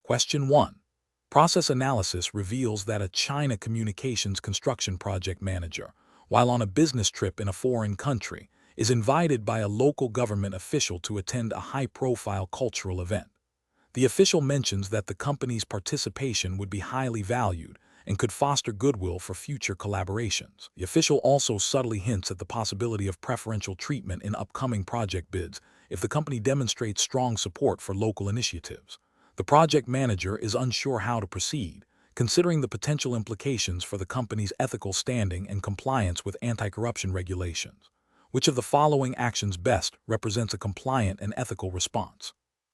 Question 1. Process analysis reveals that a China communications construction project manager, while on a business trip in a foreign country, is invited by a local government official to attend a high-profile cultural event. The official mentions that the company's participation would be highly valued and could foster goodwill for future collaborations. The official also subtly hints at the possibility of preferential treatment in upcoming project bids if the company demonstrates strong support for local initiatives. The project manager is unsure how to proceed, considering the potential implications for the company's ethical standing and compliance with anti-corruption regulations. Which of the following actions best represents a compliant and ethical response?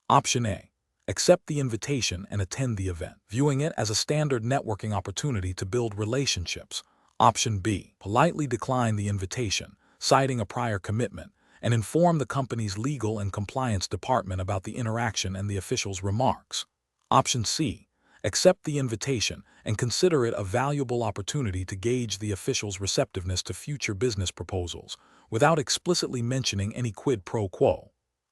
Option A. Accept the invitation and attend the event, viewing it as a standard networking opportunity to build relationships. Option B. Politely decline the invitation, citing a prior commitment, and inform the company's legal and compliance department about the interaction and the official's remarks. Option C. Accept the invitation and consider it a valuable opportunity to gauge the official's receptiveness to future business proposals, without explicitly mentioning any quid pro quo.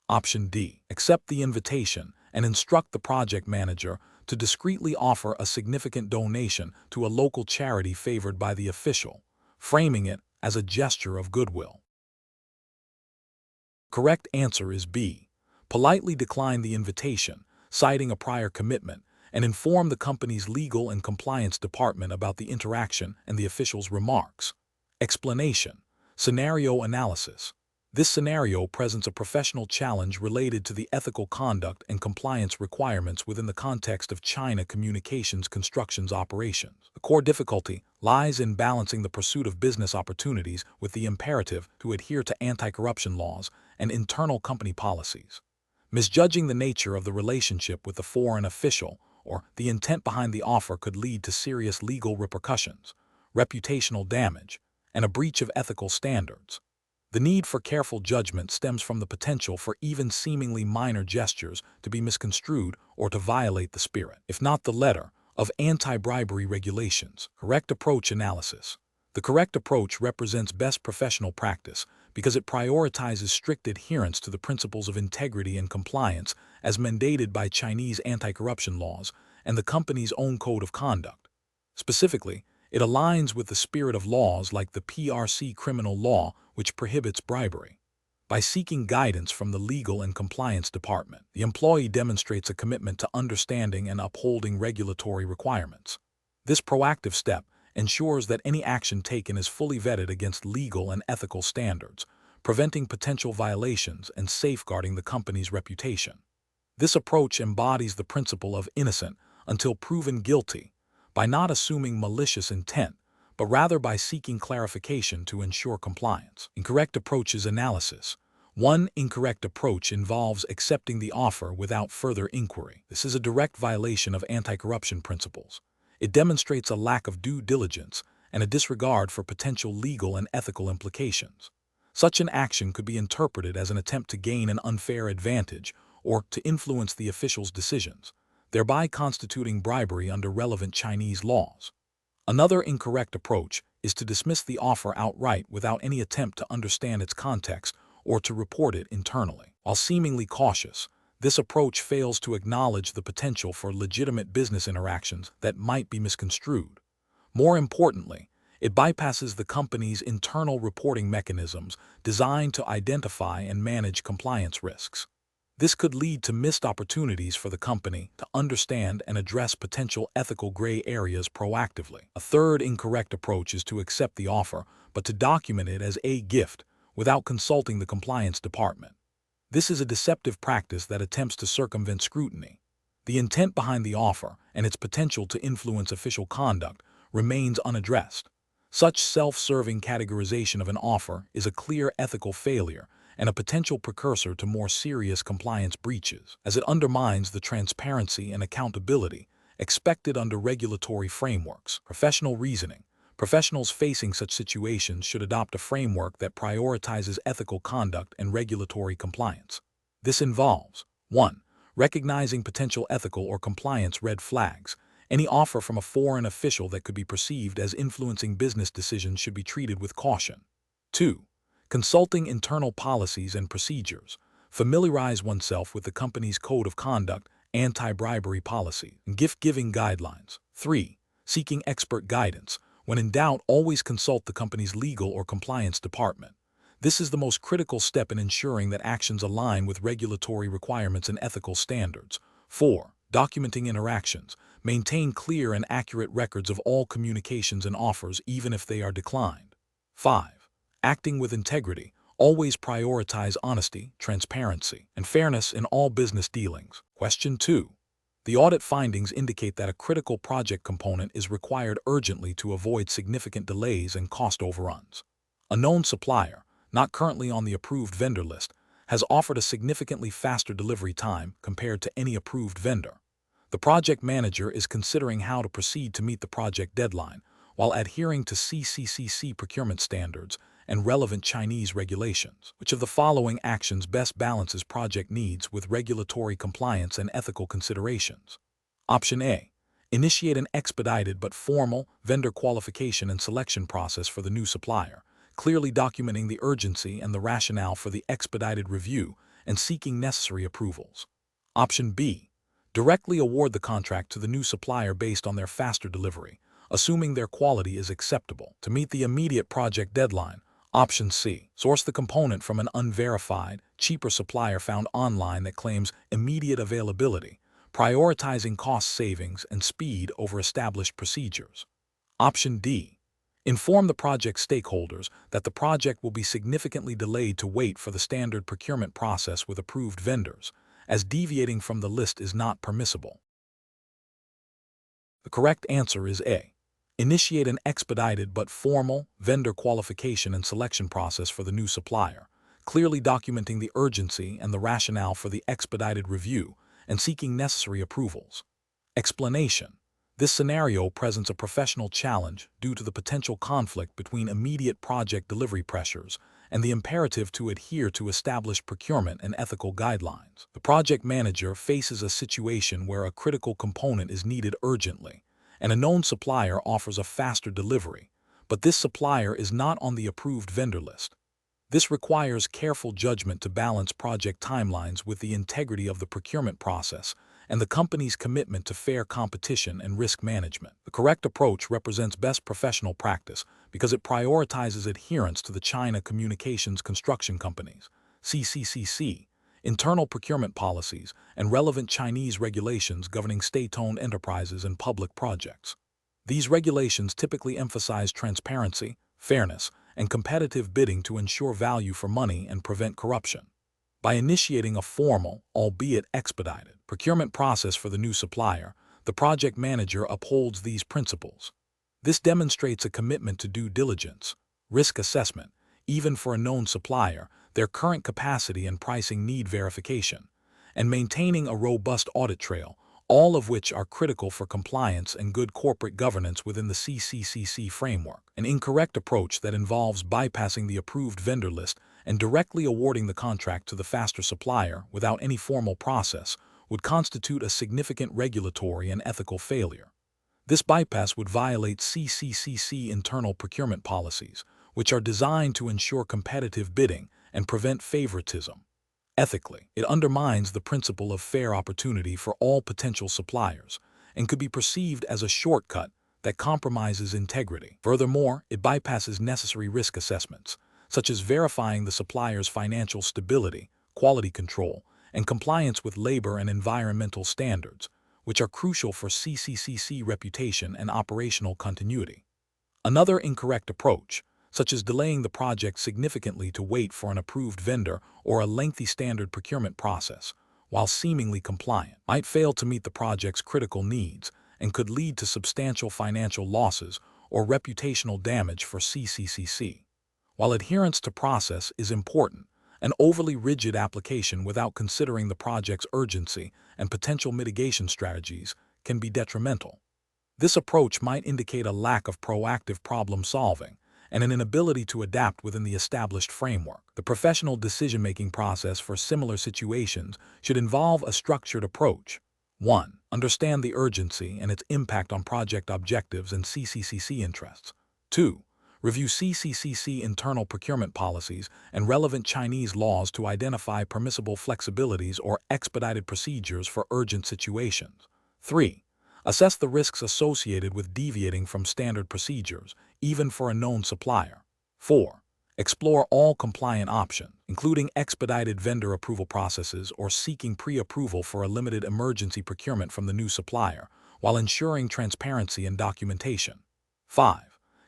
Option D. Accept the invitation and instruct the project manager to discreetly offer a significant donation to a local charity favored by the official, framing it as a gesture of goodwill. Correct answer is B. Politely decline the invitation, citing a prior commitment, and inform the company's legal and compliance department about the interaction and the official's remarks. Explanation. Scenario analysis. This scenario presents a professional challenge related to the ethical conduct and compliance requirements within the context of China communications constructions operations. The core difficulty lies in balancing the pursuit of business opportunities with the imperative to adhere to anti-corruption laws and internal company policies. Misjudging the nature of the relationship with the foreign official or the intent behind the offer could lead to serious legal repercussions, reputational damage, and a breach of ethical standards. The need for careful judgment stems from the potential for even seemingly minor gestures to be misconstrued or to violate the spirit, if not the letter, of anti-bribery regulations. Correct approach analysis. The correct approach represents best professional practice because it prioritizes strict adherence to the principles of integrity and compliance as mandated by Chinese anti-corruption laws and the company's own code of conduct. Specifically, it aligns with the spirit of laws like the PRC criminal law, which prohibits bribery. By seeking guidance from the legal and compliance department, the employee demonstrates a commitment to understanding and upholding regulatory requirements. This proactive step ensures that any action taken is fully vetted against legal and ethical standards, preventing potential violations and safeguarding the company's reputation. This approach embodies the principle of innocent until proven guilty, by not assuming malicious intent, but rather by seeking clarification to ensure compliance. Incorrect approaches analysis. One incorrect approach involves accepting the offer without further inquiry. This is a direct violation of anti-corruption principles. It demonstrates a lack of due diligence and a disregard for potential legal and ethical implications. Such an action could be interpreted as an attempt to gain an unfair advantage or to influence the official's decisions, thereby constituting bribery under relevant Chinese laws. Another incorrect approach is to dismiss the offer outright without any attempt to understand its context or to report it internally. While seemingly cautious, this approach fails to acknowledge the potential for legitimate business interactions that might be misconstrued. More importantly, it bypasses the company's internal reporting mechanisms designed to identify and manage compliance risks. This could lead to missed opportunities for the company to understand and address potential ethical gray areas proactively. A third incorrect approach is to accept the offer, but to document it as a gift without consulting the compliance department. This is a deceptive practice that attempts to circumvent scrutiny. The intent behind the offer and its potential to influence official conduct remains unaddressed. Such self-serving categorization of an offer is a clear ethical failure and a potential precursor to more serious compliance breaches, as it undermines the transparency and accountability expected under regulatory frameworks. Professional reasoning. Professionals facing such situations should adopt a framework that prioritizes ethical conduct and regulatory compliance. This involves 1. Recognizing potential ethical or compliance red flags. Any offer from a foreign official that could be perceived as influencing business decisions should be treated with caution. 2. Consulting internal policies and procedures. Familiarize oneself with the company's code of conduct anti-bribery policy, and gift-giving guidelines. 3. Seeking expert guidance. When in doubt, always consult the company's legal or compliance department. This is the most critical step in ensuring that actions align with regulatory requirements and ethical standards. 4. Documenting interactions. Maintain clear and accurate records of all communications and offers, even if they are declined. 5. Acting with integrity. Always prioritize honesty, transparency, and fairness in all business dealings. Question 2. The audit findings indicate that a critical project component is required urgently to avoid significant delays and cost overruns. A known supplier, not currently on the approved vendor list, has offered a significantly faster delivery time compared to any approved vendor. The project manager is considering how to proceed to meet the project deadline while adhering to CCCC procurement standards and relevant Chinese regulations. Which of the following actions best balances project needs with regulatory compliance and ethical considerations? Option A. Initiate an expedited but formal vendor qualification and selection process for the new supplier, clearly documenting the urgency and the rationale for the expedited review and seeking necessary approvals. Option B. Directly award the contract to the new supplier based on their faster delivery, assuming their quality is acceptable. To meet the immediate project deadline, Option C. Source the component from an unverified, cheaper supplier found online that claims immediate availability, prioritizing cost savings and speed over established procedures. Option D. Inform the project stakeholders that the project will be significantly delayed to wait for the standard procurement process with approved vendors, as deviating from the list is not permissible. The correct answer is A. Initiate an expedited but formal vendor qualification and selection process for the new supplier, clearly documenting the urgency and the rationale for the expedited review and seeking necessary approvals. Explanation. This scenario presents a professional challenge due to the potential conflict between immediate project delivery pressures and the imperative to adhere to established procurement and ethical guidelines. The project manager faces a situation where a critical component is needed urgently, and a known supplier offers a faster delivery, but this supplier is not on the approved vendor list. This requires careful judgment to balance project timelines with the integrity of the procurement process and the company's commitment to fair competition and risk management. The correct approach represents best professional practice because it prioritizes adherence to the China Communications Construction Companies, CCCC, internal procurement policies, and relevant Chinese regulations governing state-owned enterprises and public projects. These regulations typically emphasize transparency, fairness, and competitive bidding to ensure value for money and prevent corruption. By initiating a formal, albeit expedited, procurement process for the new supplier, the project manager upholds these principles. This demonstrates a commitment to due diligence, risk assessment, even for a known supplier, their current capacity and pricing need verification, and maintaining a robust audit trail, all of which are critical for compliance and good corporate governance within the CCCC framework. An incorrect approach that involves bypassing the approved vendor list and directly awarding the contract to the faster supplier without any formal process would constitute a significant regulatory and ethical failure. This bypass would violate CCCC internal procurement policies, which are designed to ensure competitive bidding and prevent favoritism. Ethically, it undermines the principle of fair opportunity for all potential suppliers and could be perceived as a shortcut that compromises integrity. Furthermore, it bypasses necessary risk assessments, such as verifying the supplier's financial stability, quality control, and compliance with labor and environmental standards, which are crucial for CCCC reputation and operational continuity. Another incorrect approach, such as delaying the project significantly to wait for an approved vendor or a lengthy standard procurement process, while seemingly compliant, might fail to meet the project's critical needs and could lead to substantial financial losses or reputational damage for CCCC. While adherence to process is important, an overly rigid application without considering the project's urgency and potential mitigation strategies can be detrimental. This approach might indicate a lack of proactive problem-solving and an inability to adapt within the established framework. The professional decision-making process for similar situations should involve a structured approach. 1. Understand the urgency and its impact on project objectives and CCCC interests. 2. Review CCCC internal procurement policies and relevant Chinese laws to identify permissible flexibilities or expedited procedures for urgent situations. 3. Assess the risks associated with deviating from standard procedures, even for a known supplier. 4. Explore all compliant options, including expedited vendor approval processes or seeking pre-approval for a limited emergency procurement from the new supplier, while ensuring transparency and documentation. 5.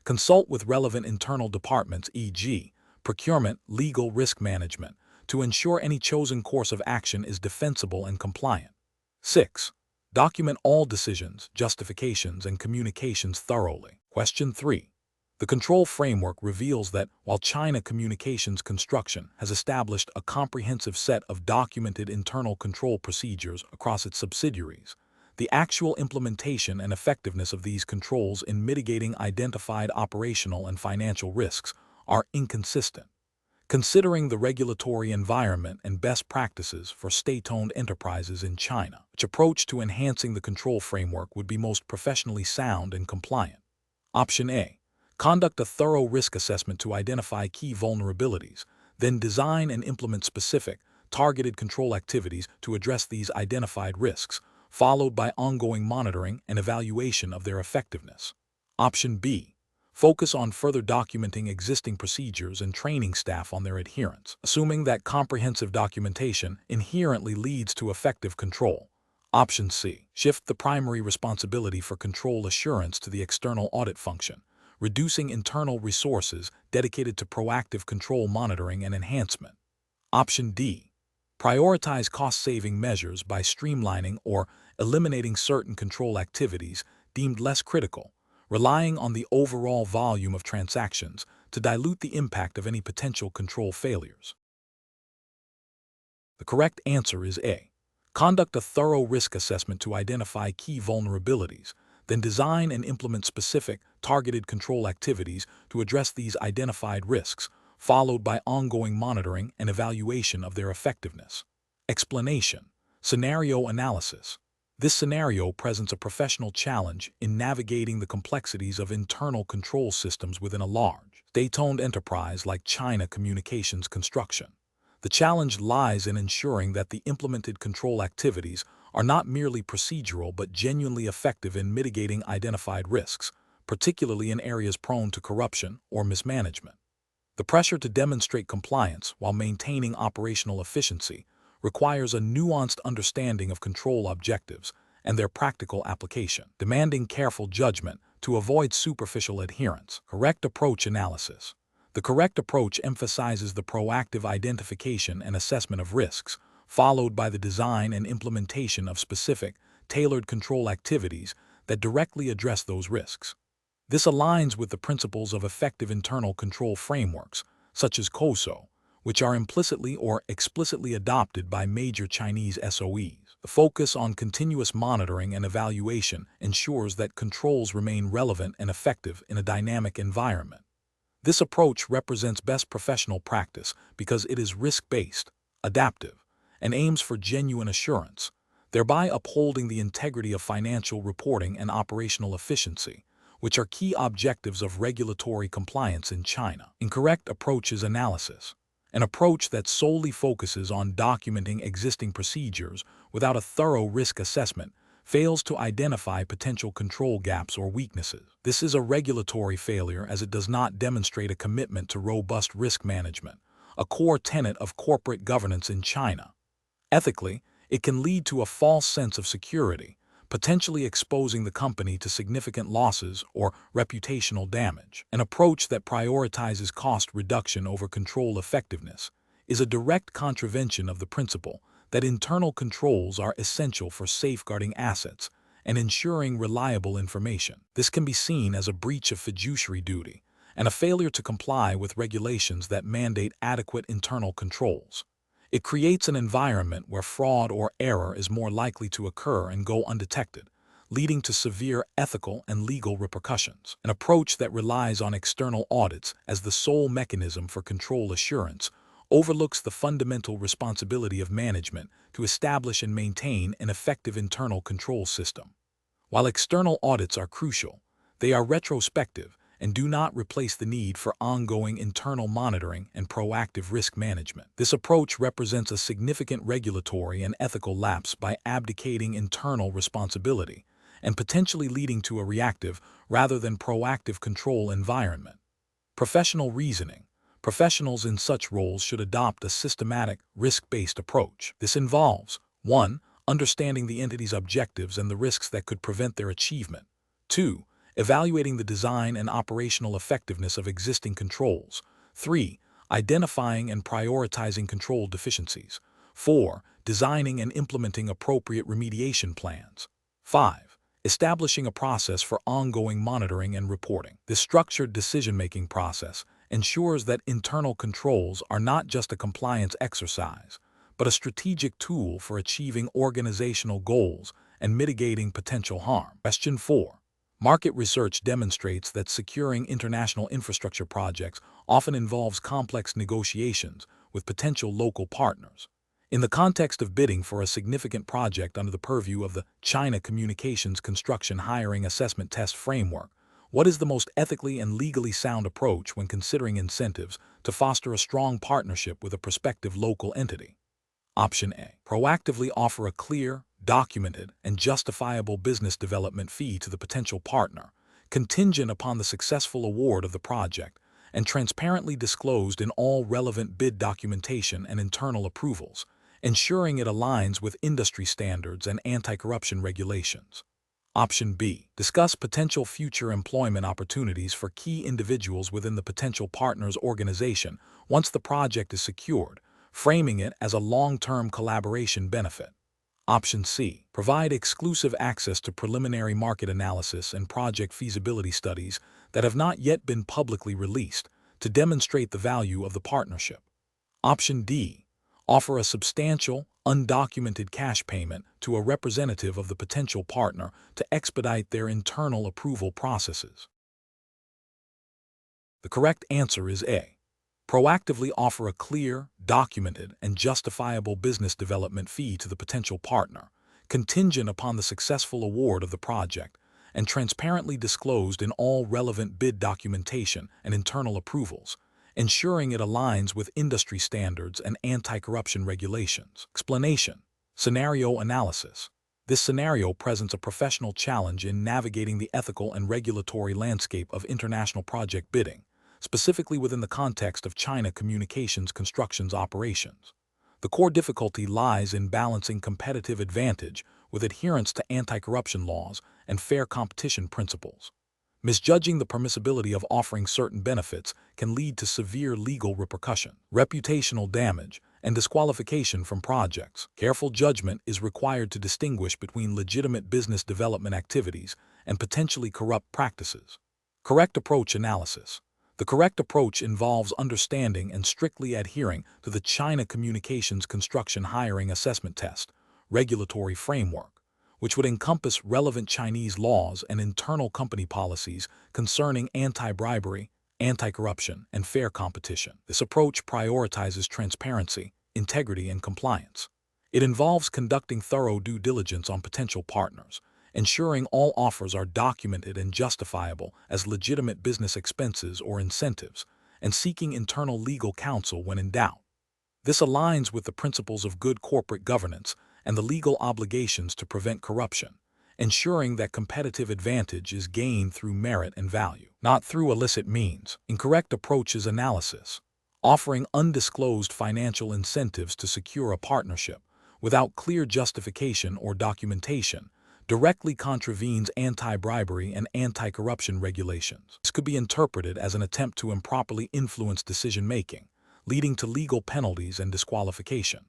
Consult with relevant internal departments, e.g., procurement, legal, risk management, to ensure any chosen course of action is defensible and compliant. 6. Document all decisions, justifications, and communications thoroughly. Question 3. The control framework reveals that while China Communications Construction has established a comprehensive set of documented internal control procedures across its subsidiaries, the actual implementation and effectiveness of these controls in mitigating identified operational and financial risks are inconsistent. Considering the regulatory environment and best practices for state-owned enterprises in China, which approach to enhancing the control framework would be most professionally sound and compliant? Option A. Conduct a thorough risk assessment to identify key vulnerabilities, then design and implement specific, targeted control activities to address these identified risks, followed by ongoing monitoring and evaluation of their effectiveness. Option B. Focus on further documenting existing procedures and training staff on their adherence, assuming that comprehensive documentation inherently leads to effective control. Option C. Shift the primary responsibility for control assurance to the external audit function, reducing internal resources dedicated to proactive control monitoring and enhancement. Option D. Prioritize cost-saving measures by streamlining or eliminating certain control activities deemed less critical, relying on the overall volume of transactions to dilute the impact of any potential control failures. The correct answer is A. Conduct a thorough risk assessment to identify key vulnerabilities, then design and implement specific, targeted control activities to address these identified risks, followed by ongoing monitoring and evaluation of their effectiveness. Explanation. Scenario analysis. This scenario presents a professional challenge in navigating the complexities of internal control systems within a large, state-owned enterprise like China Communications Construction. The challenge lies in ensuring that the implemented control activities are not merely procedural but genuinely effective in mitigating identified risks, particularly in areas prone to corruption or mismanagement. The pressure to demonstrate compliance while maintaining operational efficiency requires a nuanced understanding of control objectives and their practical application, demanding careful judgment to avoid superficial adherence. Correct approach analysis. The correct approach emphasizes the proactive identification and assessment of risks, followed by the design and implementation of specific, tailored control activities that directly address those risks. This aligns with the principles of effective internal control frameworks, such as COSO, which are implicitly or explicitly adopted by major Chinese SOEs. The focus on continuous monitoring and evaluation ensures that controls remain relevant and effective in a dynamic environment. This approach represents best professional practice because it is risk-based, adaptive, and aims for genuine assurance, thereby upholding the integrity of financial reporting and operational efficiency, which are key objectives of regulatory compliance in China. Incorrect approaches analysis. An approach that solely focuses on documenting existing procedures without a thorough risk assessment fails to identify potential control gaps or weaknesses. This is a regulatory failure as it does not demonstrate a commitment to robust risk management, a core tenet of corporate governance in China. Ethically, it can lead to a false sense of security, potentially exposing the company to significant losses or reputational damage. An approach that prioritizes cost reduction over control effectiveness is a direct contravention of the principle that internal controls are essential for safeguarding assets and ensuring reliable information. This can be seen as a breach of fiduciary duty and a failure to comply with regulations that mandate adequate internal controls. It creates an environment where fraud or error is more likely to occur and go undetected, leading to severe ethical and legal repercussions. An approach that relies on external audits as the sole mechanism for control assurance overlooks the fundamental responsibility of management to establish and maintain an effective internal control system. While external audits are crucial, they are retrospective and do not replace the need for ongoing internal monitoring and proactive risk management. This approach represents a significant regulatory and ethical lapse by abdicating internal responsibility and potentially leading to a reactive rather than proactive control environment. Professional reasoning. Professionals in such roles should adopt a systematic, risk-based approach. This involves 1. Understanding the entity's objectives and the risks that could prevent their achievement. 2. Evaluating the design and operational effectiveness of existing controls. 3. Identifying and prioritizing control deficiencies. 4. Designing and implementing appropriate remediation plans. 5. Establishing a process for ongoing monitoring and reporting. This structured decision-making process ensures that internal controls are not just a compliance exercise, but a strategic tool for achieving organizational goals and mitigating potential harm. Question 4. Market research demonstrates that securing international infrastructure projects often involves complex negotiations with potential local partners. In the context of bidding for a significant project under the purview of the China Communications Construction Hiring Assessment Test Framework, what is the most ethically and legally sound approach when considering incentives to foster a strong partnership with a prospective local entity? Option A. Proactively offer a clear, documented, and justifiable business development fee to the potential partner, contingent upon the successful award of the project, and transparently disclosed in all relevant bid documentation and internal approvals, ensuring it aligns with industry standards and anti-corruption regulations. Option B. Discuss potential future employment opportunities for key individuals within the potential partner's organization once the project is secured, framing it as a long-term collaboration benefit. Option C. Provide exclusive access to preliminary market analysis and project feasibility studies that have not yet been publicly released to demonstrate the value of the partnership. Option D. Offer a substantial, undocumented cash payment to a representative of the potential partner to expedite their internal approval processes. The correct answer is A. Proactively offer a clear, documented, and justifiable business development fee to the potential partner, contingent upon the successful award of the project, and transparently disclosed in all relevant bid documentation and internal approvals, ensuring it aligns with industry standards and anti-corruption regulations. Explanation. Scenario analysis. This scenario presents a professional challenge in navigating the ethical and regulatory landscape of international project bidding, specifically within the context of China Communications Construction's operations. The core difficulty lies in balancing competitive advantage with adherence to anti-corruption laws and fair competition principles. Misjudging the permissibility of offering certain benefits can lead to severe legal repercussion, reputational damage, and disqualification from projects. Careful judgment is required to distinguish between legitimate business development activities and potentially corrupt practices. Correct approach analysis. The correct approach involves understanding and strictly adhering to the China Communications Construction Hiring Assessment Test regulatory framework, which would encompass relevant Chinese laws and internal company policies concerning anti-bribery, anti-corruption, and fair competition. This approach prioritizes transparency, integrity, and compliance. It involves conducting thorough due diligence on potential partners, ensuring all offers are documented and justifiable as legitimate business expenses or incentives, and seeking internal legal counsel when in doubt. This aligns with the principles of good corporate governance and the legal obligations to prevent corruption, ensuring that competitive advantage is gained through merit and value, not through illicit means. Incorrect approach is analysis. Offering undisclosed financial incentives to secure a partnership without clear justification or documentation directly contravenes anti-bribery and anti-corruption regulations. This could be interpreted as an attempt to improperly influence decision-making, leading to legal penalties and disqualification.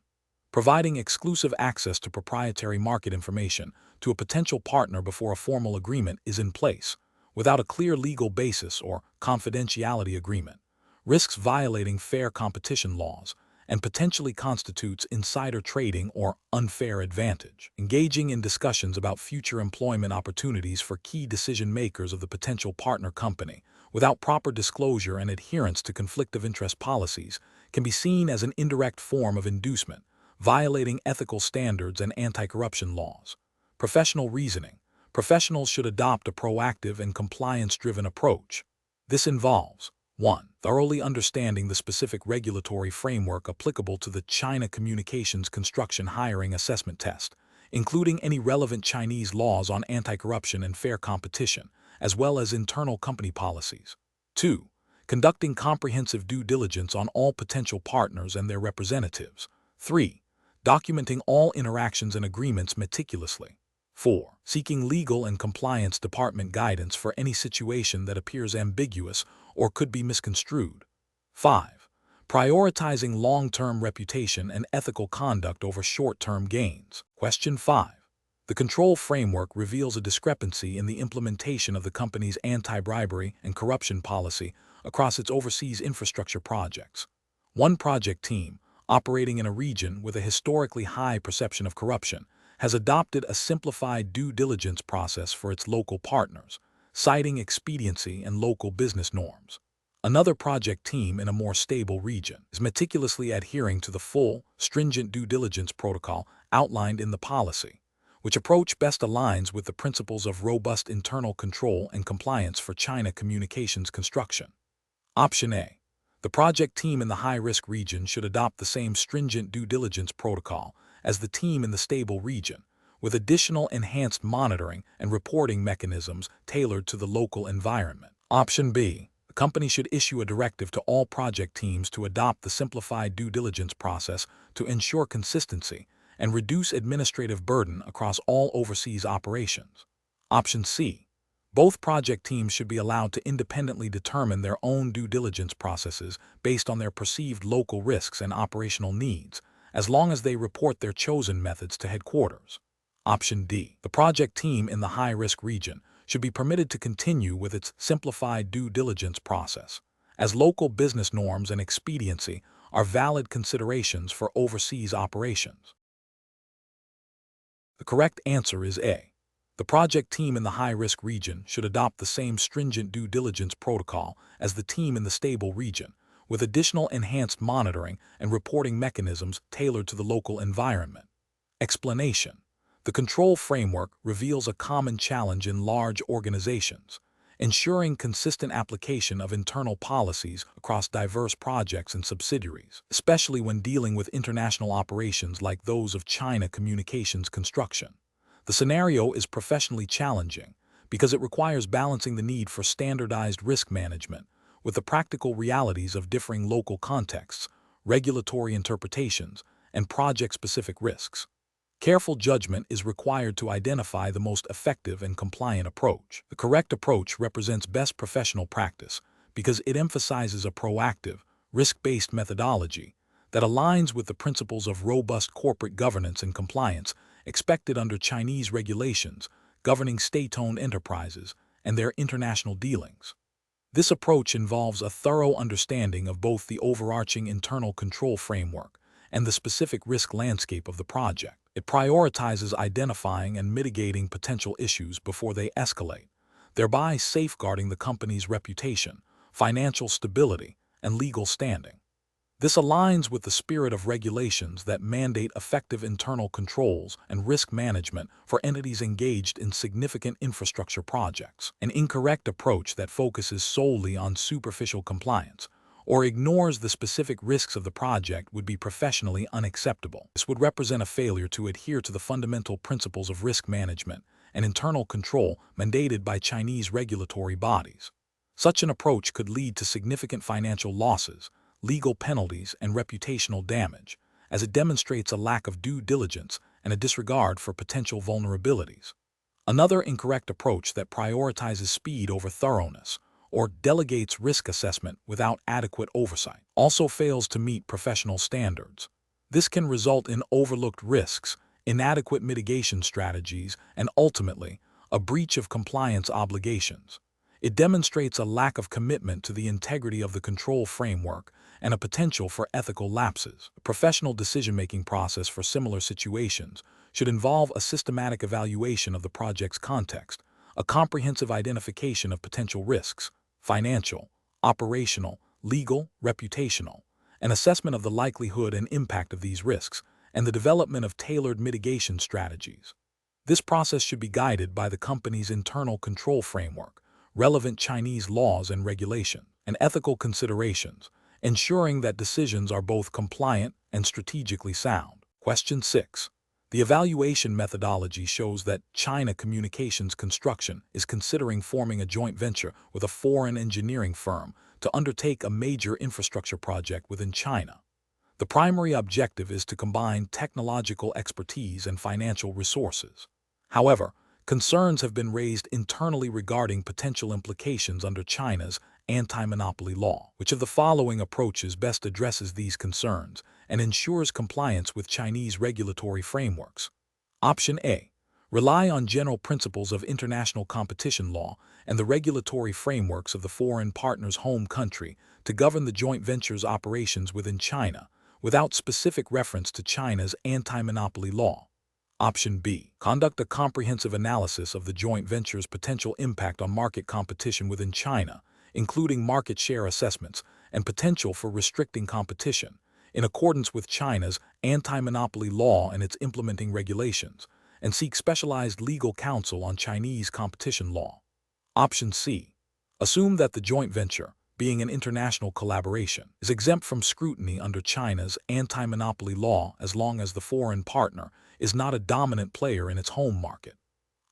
Providing exclusive access to proprietary market information to a potential partner before a formal agreement is in place, without a clear legal basis or confidentiality agreement, risks violating fair competition laws and potentially constitutes insider trading or unfair advantage. Engaging in discussions about future employment opportunities for key decision-makers of the potential partner company without proper disclosure and adherence to conflict of interest policies can be seen as an indirect form of inducement, violating ethical standards and anti-corruption laws. Professional reasoning. Professionals should adopt a proactive and compliance-driven approach. This involves 1. Thoroughly understanding the specific regulatory framework applicable to the China Communications Construction Hiring Assessment Test, including any relevant Chinese laws on anti-corruption and fair competition, as well as internal company policies. 2. Conducting comprehensive due diligence on all potential partners and their representatives. 3. Documenting all interactions and agreements meticulously. 4. Seeking legal and compliance department guidance for any situation that appears ambiguous or could be misconstrued. 5. Prioritizing long-term reputation and ethical conduct over short-term gains. Question 5. The control framework reveals a discrepancy in the implementation of the company's anti-bribery and corruption policy across its overseas infrastructure projects. One project team, operating in a region with a historically high perception of corruption, has adopted a simplified due diligence process for its local partners, citing expediency and local business norms. Another project team in a more stable region is meticulously adhering to the full, stringent due diligence protocol outlined in the policy, which approach best aligns with the principles of robust internal control and compliance for China communications construction. Option A. The project team in the high-risk region should adopt the same stringent due diligence protocol as the team in the stable region, with additional enhanced monitoring and reporting mechanisms tailored to the local environment. Option B. The company should issue a directive to all project teams to adopt the simplified due diligence process to ensure consistency and reduce administrative burden across all overseas operations. Option C. Both project teams should be allowed to independently determine their own due diligence processes based on their perceived local risks and operational needs, as long as they report their chosen methods to headquarters. Option D. The project team in the high-risk region should be permitted to continue with its simplified due diligence process, as local business norms and expediency are valid considerations for overseas operations. The correct answer is A. The project team in the high-risk region should adopt the same stringent due diligence protocol as the team in the stable region, with additional enhanced monitoring and reporting mechanisms tailored to the local environment. Explanation. The control framework reveals a common challenge in large organizations, ensuring consistent application of internal policies across diverse projects and subsidiaries, especially when dealing with international operations like those of China Communications Construction. The scenario is professionally challenging because it requires balancing the need for standardized risk management with the practical realities of differing local contexts, regulatory interpretations, and project-specific risks. Careful judgment is required to identify the most effective and compliant approach. The correct approach represents best professional practice because it emphasizes a proactive, risk-based methodology that aligns with the principles of robust corporate governance and compliance expected under Chinese regulations governing state-owned enterprises and their international dealings. This approach involves a thorough understanding of both the overarching internal control framework and the specific risk landscape of the project. It prioritizes identifying and mitigating potential issues before they escalate, thereby safeguarding the company's reputation, financial stability, and legal standing. This aligns with the spirit of regulations that mandate effective internal controls and risk management for entities engaged in significant infrastructure projects. An incorrect approach that focuses solely on superficial compliance or ignores the specific risks of the project would be professionally unacceptable. This would represent a failure to adhere to the fundamental principles of risk management and internal control mandated by Chinese regulatory bodies. Such an approach could lead to significant financial losses, legal penalties, and reputational damage, as it demonstrates a lack of due diligence and a disregard for potential vulnerabilities. Another incorrect approach that prioritizes speed over thoroughness or delegates risk assessment without adequate oversight also fails to meet professional standards. This can result in overlooked risks, inadequate mitigation strategies, and ultimately, a breach of compliance obligations. It demonstrates a lack of commitment to the integrity of the control framework and a potential for ethical lapses. A professional decision-making process for similar situations should involve a systematic evaluation of the project's context, a comprehensive identification of potential risks, financial, operational, legal, reputational, an assessment of the likelihood and impact of these risks, and the development of tailored mitigation strategies. This process should be guided by the company's internal control framework, relevant Chinese laws and regulations, and ethical considerations, ensuring that decisions are both compliant and strategically sound. Question 6. The evaluation methodology shows that China Communications Construction is considering forming a joint venture with a foreign engineering firm to undertake a major infrastructure project within China. The primary objective is to combine technological expertise and financial resources. However, concerns have been raised internally regarding potential implications under China's anti-monopoly law. Which of the following approaches best addresses these concerns and ensures compliance with Chinese regulatory frameworks? Option A. Rely on general principles of international competition law and the regulatory frameworks of the foreign partner's home country to govern the joint venture's operations within China, without specific reference to China's anti-monopoly law. Option B. Conduct a comprehensive analysis of the joint venture's potential impact on market competition within China, including market share assessments and potential for restricting competition, in accordance with China's anti-monopoly law and its implementing regulations, and seek specialized legal counsel on Chinese competition law. Option C. Assume that the joint venture, being an international collaboration, is exempt from scrutiny under China's anti-monopoly law as long as the foreign partner is not a dominant player in its home market.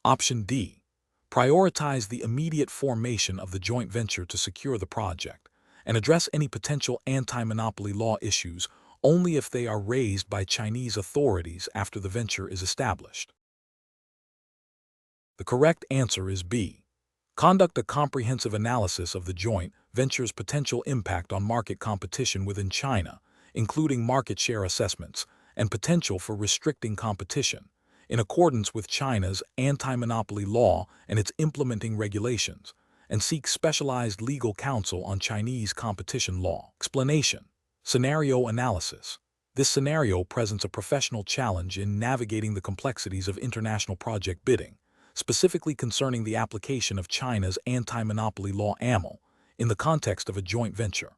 Option D. Prioritize the immediate formation of the joint venture to secure the project, and address any potential anti-monopoly law issues only if they are raised by Chinese authorities after the venture is established. The correct answer is B. Conduct a comprehensive analysis of the joint venture's potential impact on market competition within China, including market share assessments and potential for restricting competition, in accordance with China's anti-monopoly law and its implementing regulations, and seek specialized legal counsel on Chinese competition law. Explanation. Scenario analysis. This scenario presents a professional challenge in navigating the complexities of international project bidding, specifically concerning the application of China's anti-monopoly law (AML) in the context of a joint venture.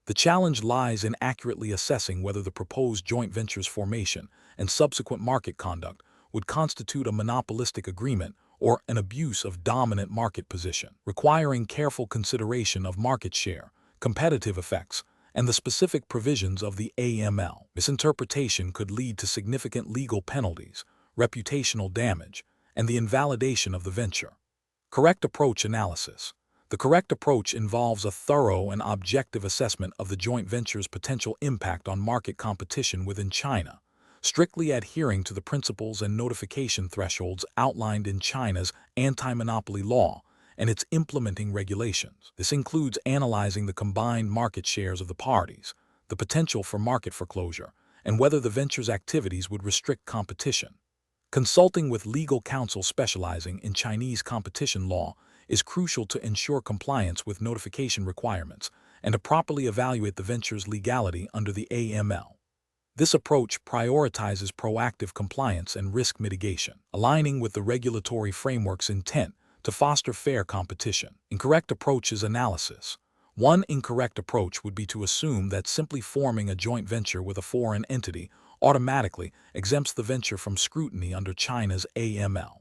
The challenge lies in accurately assessing whether the proposed joint venture's formation and subsequent market conduct would constitute a monopolistic agreement or an abuse of dominant market position, requiring careful consideration of market share, competitive effects, and the specific provisions of the AML. Misinterpretation could lead to significant legal penalties, reputational damage, and the invalidation of the venture. Correct approach analysis. The correct approach involves a thorough and objective assessment of the joint venture's potential impact on market competition within China, strictly adhering to the principles and notification thresholds outlined in China's anti-monopoly law and its implementing regulations. This includes analyzing the combined market shares of the parties, the potential for market foreclosure, and whether the venture's activities would restrict competition. Consulting with legal counsel specializing in Chinese competition law is crucial to ensure compliance with notification requirements and to properly evaluate the venture's legality under the AML. This approach prioritizes proactive compliance and risk mitigation, aligning with the regulatory framework's intent to foster fair competition. Incorrect approaches analysis. One incorrect approach would be to assume that simply forming a joint venture with a foreign entity automatically exempts the venture from scrutiny under China's AML.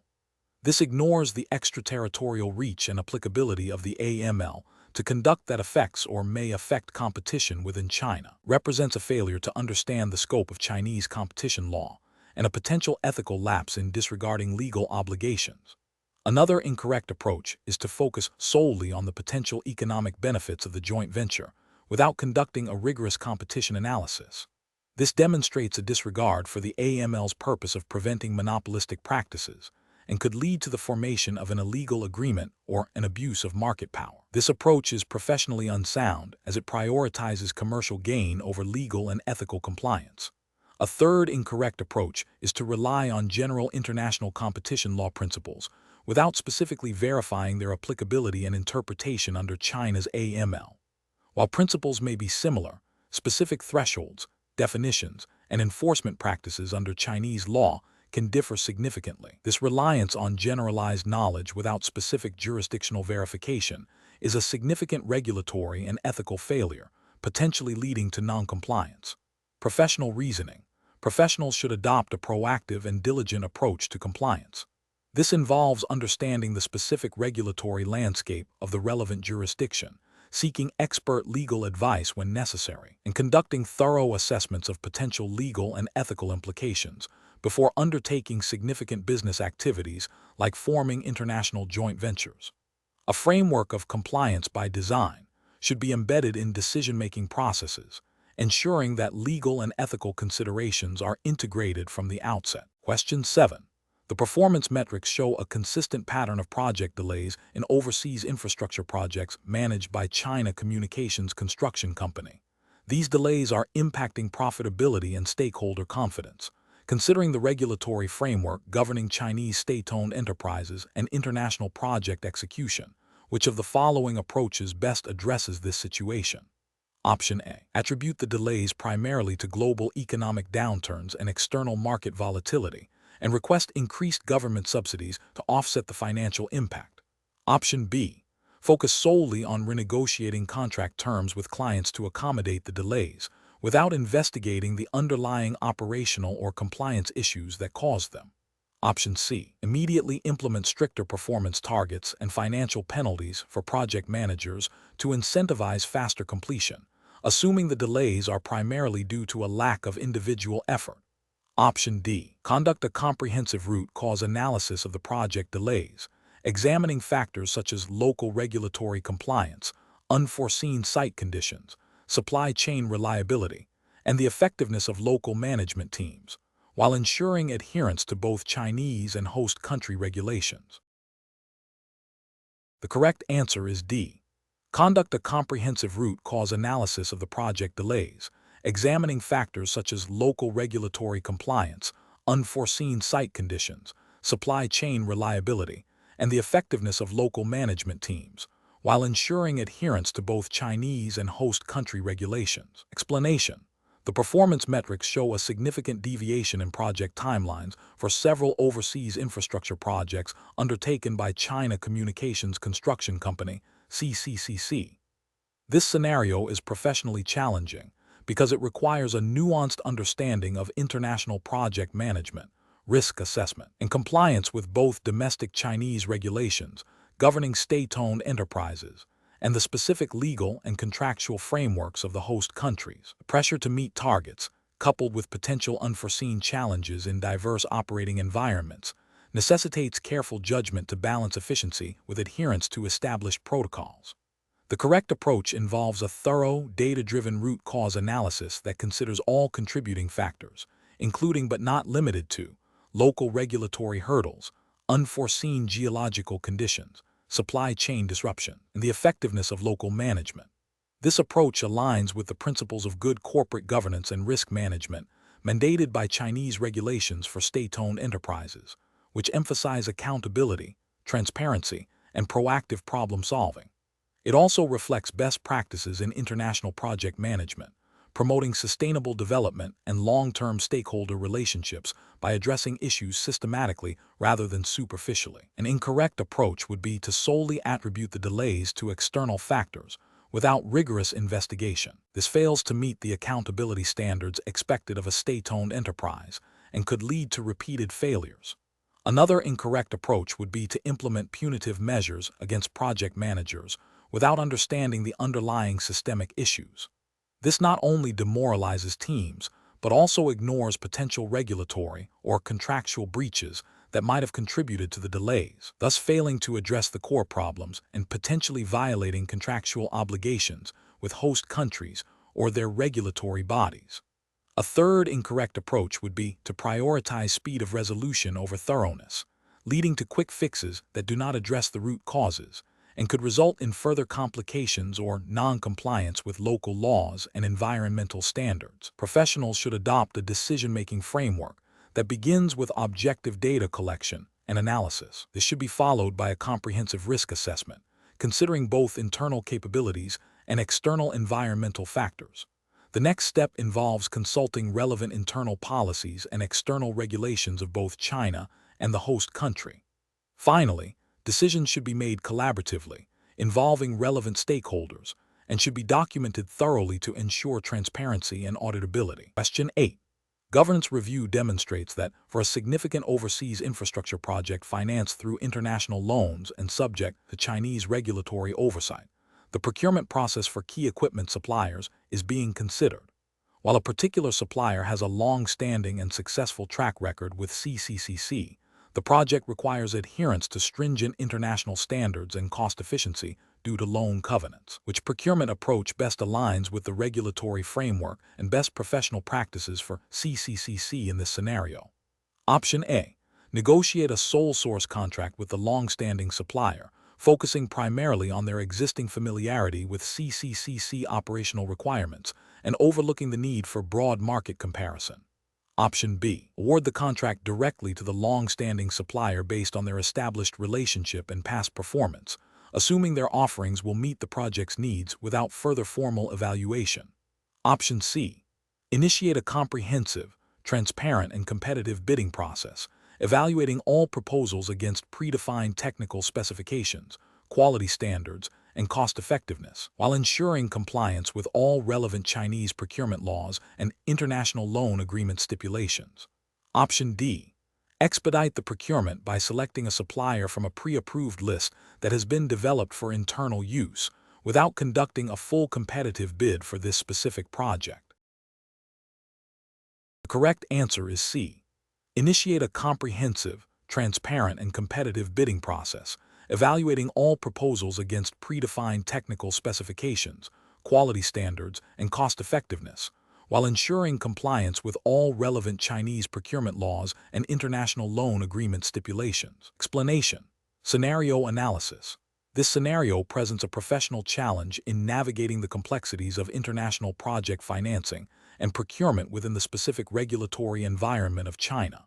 This ignores the extraterritorial reach and applicability of the AML to conduct that affects or may affect competition within China, represents a failure to understand the scope of Chinese competition law and a potential ethical lapse in disregarding legal obligations. Another incorrect approach is to focus solely on the potential economic benefits of the joint venture without conducting a rigorous competition analysis. This demonstrates a disregard for the AML's purpose of preventing monopolistic practices and could lead to the formation of an illegal agreement or an abuse of market power. This approach is professionally unsound as it prioritizes commercial gain over legal and ethical compliance. A third incorrect approach is to rely on general international competition law principles without specifically verifying their applicability and interpretation under China's AML. While principles may be similar, specific thresholds, definitions, and enforcement practices under Chinese law can differ significantly. This reliance on generalized knowledge without specific jurisdictional verification is a significant regulatory and ethical failure, potentially leading to non-compliance. Professional reasoning. Professionals should adopt a proactive and diligent approach to compliance. This involves understanding the specific regulatory landscape of the relevant jurisdiction, seeking expert legal advice when necessary, and conducting thorough assessments of potential legal and ethical implications before undertaking significant business activities like forming international joint ventures. A framework of compliance by design should be embedded in decision-making processes, ensuring that legal and ethical considerations are integrated from the outset. Question 7. The performance metrics show a consistent pattern of project delays in overseas infrastructure projects managed by China Communications Construction Company. These delays are impacting profitability and stakeholder confidence. Considering the regulatory framework governing Chinese state-owned enterprises and international project execution, which of the following approaches best addresses this situation? Option A. Attribute the delays primarily to global economic downturns and external market volatility, and request increased government subsidies to offset the financial impact. Option B. Focus solely on renegotiating contract terms with clients to accommodate the delays, without investigating the underlying operational or compliance issues that caused them. Option C. Immediately implement stricter performance targets and financial penalties for project managers to incentivize faster completion, assuming the delays are primarily due to a lack of individual effort. Option D. Conduct a comprehensive root cause analysis of the project delays, examining factors such as local regulatory compliance, unforeseen site conditions, supply chain reliability, and the effectiveness of local management teams, while ensuring adherence to both Chinese and host country regulations. The correct answer is D. Conduct a comprehensive root cause analysis of the project delays, examining factors such as local regulatory compliance, unforeseen site conditions, supply chain reliability, and the effectiveness of local management teams, while ensuring adherence to both Chinese and host country regulations. Explanation: the performance metrics show a significant deviation in project timelines for several overseas infrastructure projects undertaken by China Communications Construction Company, CCCC. This scenario is professionally challenging because it requires a nuanced understanding of international project management, risk assessment, and compliance with both domestic Chinese regulations governing state-owned enterprises and the specific legal and contractual frameworks of the host countries. The pressure to meet targets, coupled with potential unforeseen challenges in diverse operating environments, necessitates careful judgment to balance efficiency with adherence to established protocols. The correct approach involves a thorough, data-driven root cause analysis that considers all contributing factors, including but not limited to local regulatory hurdles, unforeseen geological conditions, supply chain disruption, and the effectiveness of local management. This approach aligns with the principles of good corporate governance and risk management mandated by Chinese regulations for state-owned enterprises, which emphasize accountability, transparency, and proactive problem-solving. It also reflects best practices in international project management, promoting sustainable development and long-term stakeholder relationships by addressing issues systematically rather than superficially. An incorrect approach would be to solely attribute the delays to external factors without rigorous investigation. This fails to meet the accountability standards expected of a state-owned enterprise and could lead to repeated failures. Another incorrect approach would be to implement punitive measures against project managers without understanding the underlying systemic issues. This not only demoralizes teams, but also ignores potential regulatory or contractual breaches that might have contributed to the delays, thus failing to address the core problems and potentially violating contractual obligations with host countries or their regulatory bodies. A third incorrect approach would be to prioritize speed of resolution over thoroughness, leading to quick fixes that do not address the root causes and could result in further complications or non-compliance with local laws and environmental standards. Professionals should adopt a decision-making framework that begins with objective data collection and analysis. This should be followed by a comprehensive risk assessment, considering both internal capabilities and external environmental factors. The next step involves consulting relevant internal policies and external regulations of both China and the host country. Finally, decisions should be made collaboratively, involving relevant stakeholders, and should be documented thoroughly to ensure transparency and auditability. Question 8. Governance review demonstrates that for a significant overseas infrastructure project financed through international loans and subject to Chinese regulatory oversight, the procurement process for key equipment suppliers is being considered. While a particular supplier has a long-standing and successful track record with CCCC, the project requires adherence to stringent international standards and cost efficiency due to loan covenants. Which procurement approach best aligns with the regulatory framework and best professional practices for CCCC in this scenario? Option A. Negotiate a sole source contract with the long-standing supplier, focusing primarily on their existing familiarity with CCCC operational requirements and overlooking the need for broad market comparison. Option B. Award the contract directly to the long-standing supplier based on their established relationship and past performance, assuming their offerings will meet the project's needs without further formal evaluation. Option C. Initiate a comprehensive, transparent, and competitive bidding process, evaluating all proposals against predefined technical specifications, quality standards, and cost-effectiveness, while ensuring compliance with all relevant Chinese procurement laws and international loan agreement stipulations. Option D. Expedite the procurement by selecting a supplier from a pre-approved list that has been developed for internal use, without conducting a full competitive bid for this specific project. The correct answer is C. Initiate a comprehensive, transparent, and competitive bidding process, evaluating all proposals against predefined technical specifications, quality standards, and cost-effectiveness, while ensuring compliance with all relevant Chinese procurement laws and international loan agreement stipulations. Explanation. Scenario analysis. This scenario presents a professional challenge in navigating the complexities of international project financing and procurement within the specific regulatory environment of China.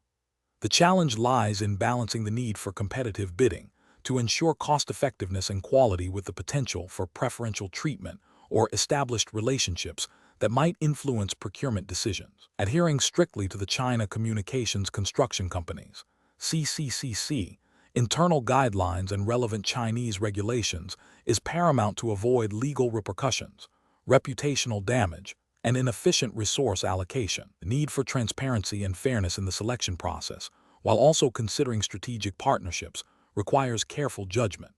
The challenge lies in balancing the need for competitive bidding to ensure cost-effectiveness and quality with the potential for preferential treatment or established relationships that might influence procurement decisions. Adhering strictly to the China Communications Construction Companies (CCCC) internal guidelines and relevant Chinese regulations is paramount to avoid legal repercussions, reputational damage, and inefficient resource allocation. The need for transparency and fairness in the selection process, while also considering strategic partnerships, requires careful judgment.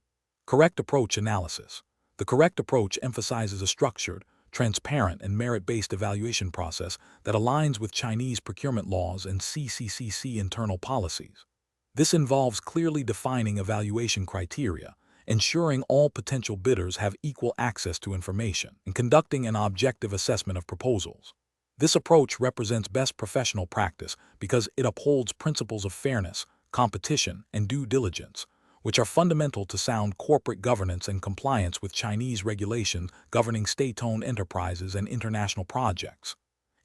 Correct approach analysis. The correct approach emphasizes a structured, transparent, and merit-based evaluation process that aligns with Chinese procurement laws and CCCC internal policies. This involves clearly defining evaluation criteria, ensuring all potential bidders have equal access to information, and conducting an objective assessment of proposals. This approach represents best professional practice because it upholds principles of fairness, competition, and due diligence, which are fundamental to sound corporate governance and compliance with Chinese regulations governing state-owned enterprises and international projects.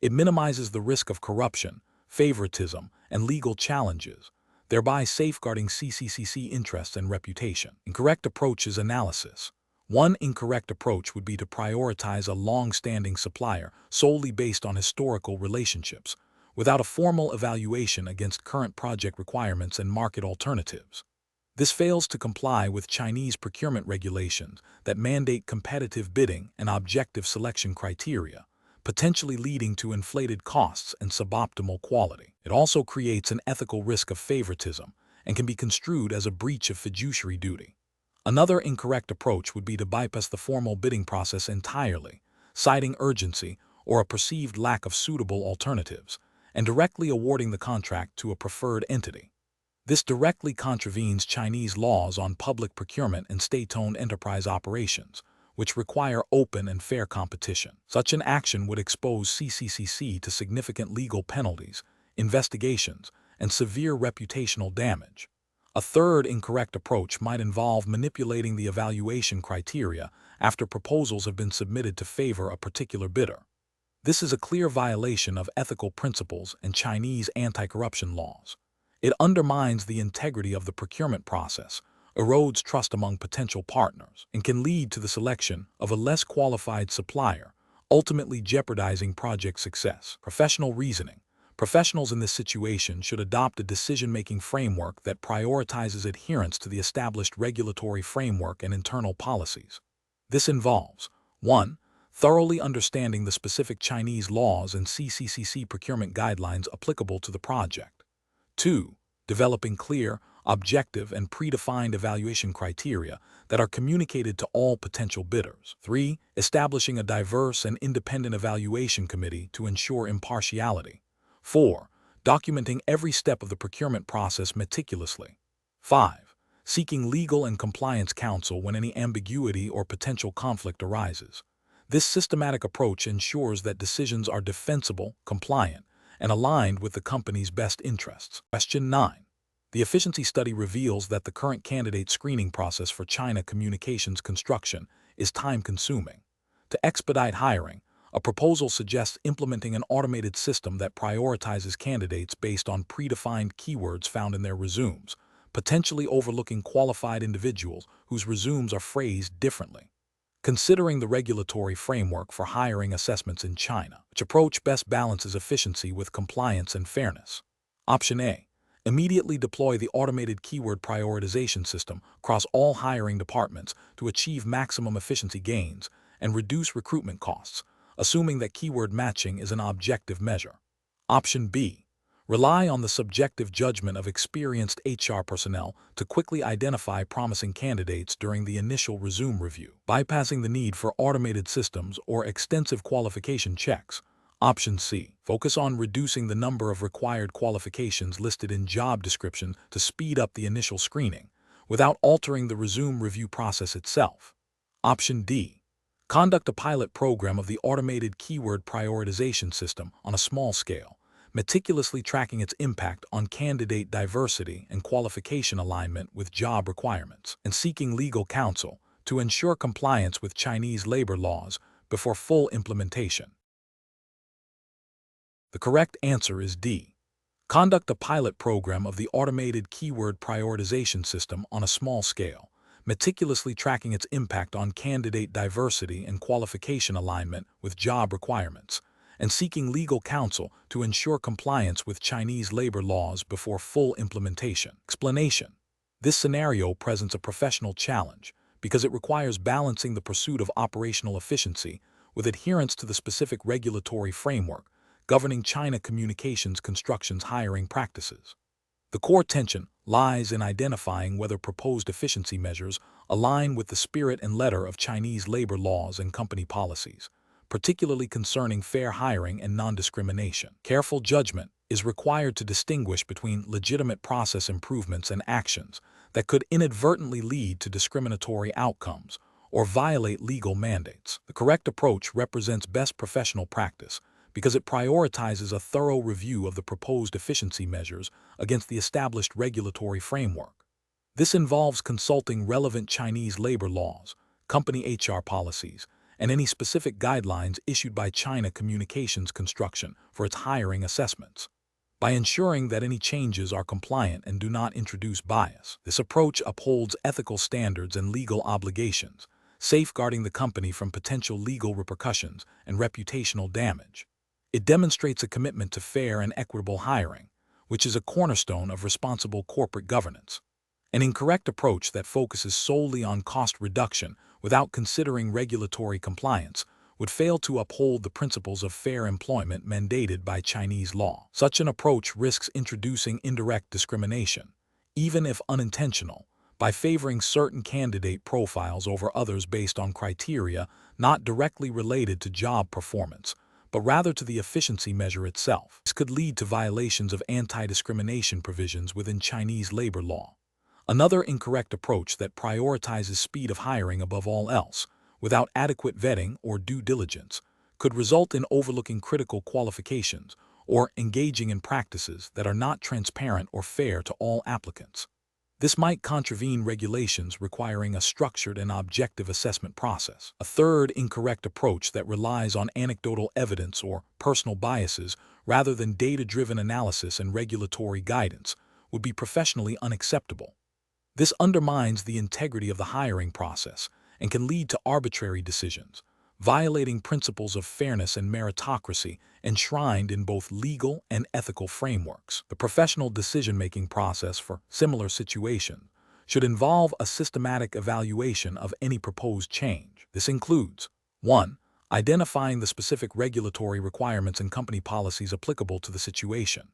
It minimizes the risk of corruption, favoritism, and legal challenges, thereby safeguarding CCCC interests and reputation. Incorrect approach is analysis. One incorrect approach would be to prioritize a long-standing supplier solely based on historical relationships, without a formal evaluation against current project requirements and market alternatives. This fails to comply with Chinese procurement regulations that mandate competitive bidding and objective selection criteria, potentially leading to inflated costs and suboptimal quality. It also creates an ethical risk of favoritism and can be construed as a breach of fiduciary duty. Another incorrect approach would be to bypass the formal bidding process entirely, citing urgency or a perceived lack of suitable alternatives, and directly awarding the contract to a preferred entity. This directly contravenes Chinese laws on public procurement and state-owned enterprise operations, which require open and fair competition. Such an action would expose CCCC to significant legal penalties, investigations, and severe reputational damage. A third incorrect approach might involve manipulating the evaluation criteria after proposals have been submitted to favor a particular bidder. This is a clear violation of ethical principles and Chinese anti-corruption laws. It undermines the integrity of the procurement process, erodes trust among potential partners, and can lead to the selection of a less qualified supplier, ultimately jeopardizing project success. Professional reasoning. Professionals in this situation should adopt a decision-making framework that prioritizes adherence to the established regulatory framework and internal policies. This involves 1. thoroughly understanding the specific Chinese laws and CCCC procurement guidelines applicable to the project. 2. Developing clear, objective, and predefined evaluation criteria that are communicated to all potential bidders. 3. Establishing a diverse and independent evaluation committee to ensure impartiality. 4. Documenting every step of the procurement process meticulously. 5. Seeking legal and compliance counsel when any ambiguity or potential conflict arises. This systematic approach ensures that decisions are defensible, compliant, and aligned with the company's best interests. Question 9. The efficiency study reveals that the current candidate screening process for China communications construction is time-consuming. To expedite hiring, a proposal suggests implementing an automated system that prioritizes candidates based on predefined keywords found in their resumes, potentially overlooking qualified individuals whose resumes are phrased differently. Considering the regulatory framework for hiring assessments in China, which approach best balances efficiency with compliance and fairness. Option A. Immediately deploy the automated keyword prioritization system across all hiring departments to achieve maximum efficiency gains and reduce recruitment costs, assuming that keyword matching is an objective measure. Option B. Rely on the subjective judgment of experienced HR personnel to quickly identify promising candidates during the initial resume review, bypassing the need for automated systems or extensive qualification checks. Option C. Focus on reducing the number of required qualifications listed in job description to speed up the initial screening, without altering the resume review process itself. Option D. Conduct a pilot program of the automated keyword prioritization system on a small scale, meticulously tracking its impact on candidate diversity and qualification alignment with job requirements, and seeking legal counsel to ensure compliance with Chinese labor laws before full implementation. The correct answer is D. Conduct a pilot program of the automated keyword prioritization system on a small scale, meticulously tracking its impact on candidate diversity and qualification alignment with job requirements, and seeking legal counsel to ensure compliance with Chinese labor laws before full implementation. Explanation. This scenario presents a professional challenge because it requires balancing the pursuit of operational efficiency with adherence to the specific regulatory framework governing China communications construction's hiring practices. The core tension lies in identifying whether proposed efficiency measures align with the spirit and letter of Chinese labor laws and company policies, particularly concerning fair hiring and non-discrimination. Careful judgment is required to distinguish between legitimate process improvements and actions that could inadvertently lead to discriminatory outcomes or violate legal mandates. The correct approach represents best professional practice because it prioritizes a thorough review of the proposed efficiency measures against the established regulatory framework. This involves consulting relevant Chinese labor laws, company HR policies, and any specific guidelines issued by China Communications Construction for its hiring assessments. By ensuring that any changes are compliant and do not introduce bias, this approach upholds ethical standards and legal obligations, safeguarding the company from potential legal repercussions and reputational damage. It demonstrates a commitment to fair and equitable hiring, which is a cornerstone of responsible corporate governance. An incorrect approach that focuses solely on cost reduction without considering regulatory compliance would fail to uphold the principles of fair employment mandated by Chinese law. Such an approach risks introducing indirect discrimination, even if unintentional, by favoring certain candidate profiles over others based on criteria not directly related to job performance, but rather to the efficiency measure itself. This could lead to violations of anti-discrimination provisions within Chinese labor law. Another incorrect approach that prioritizes speed of hiring above all else, without adequate vetting or due diligence, could result in overlooking critical qualifications or engaging in practices that are not transparent or fair to all applicants. This might contravene regulations requiring a structured and objective assessment process. A third incorrect approach that relies on anecdotal evidence or personal biases rather than data-driven analysis and regulatory guidance would be professionally unacceptable. This undermines the integrity of the hiring process and can lead to arbitrary decisions, violating principles of fairness and meritocracy enshrined in both legal and ethical frameworks. The professional decision-making process for similar situations should involve a systematic evaluation of any proposed change. This includes 1. identifying the specific regulatory requirements and company policies applicable to the situation.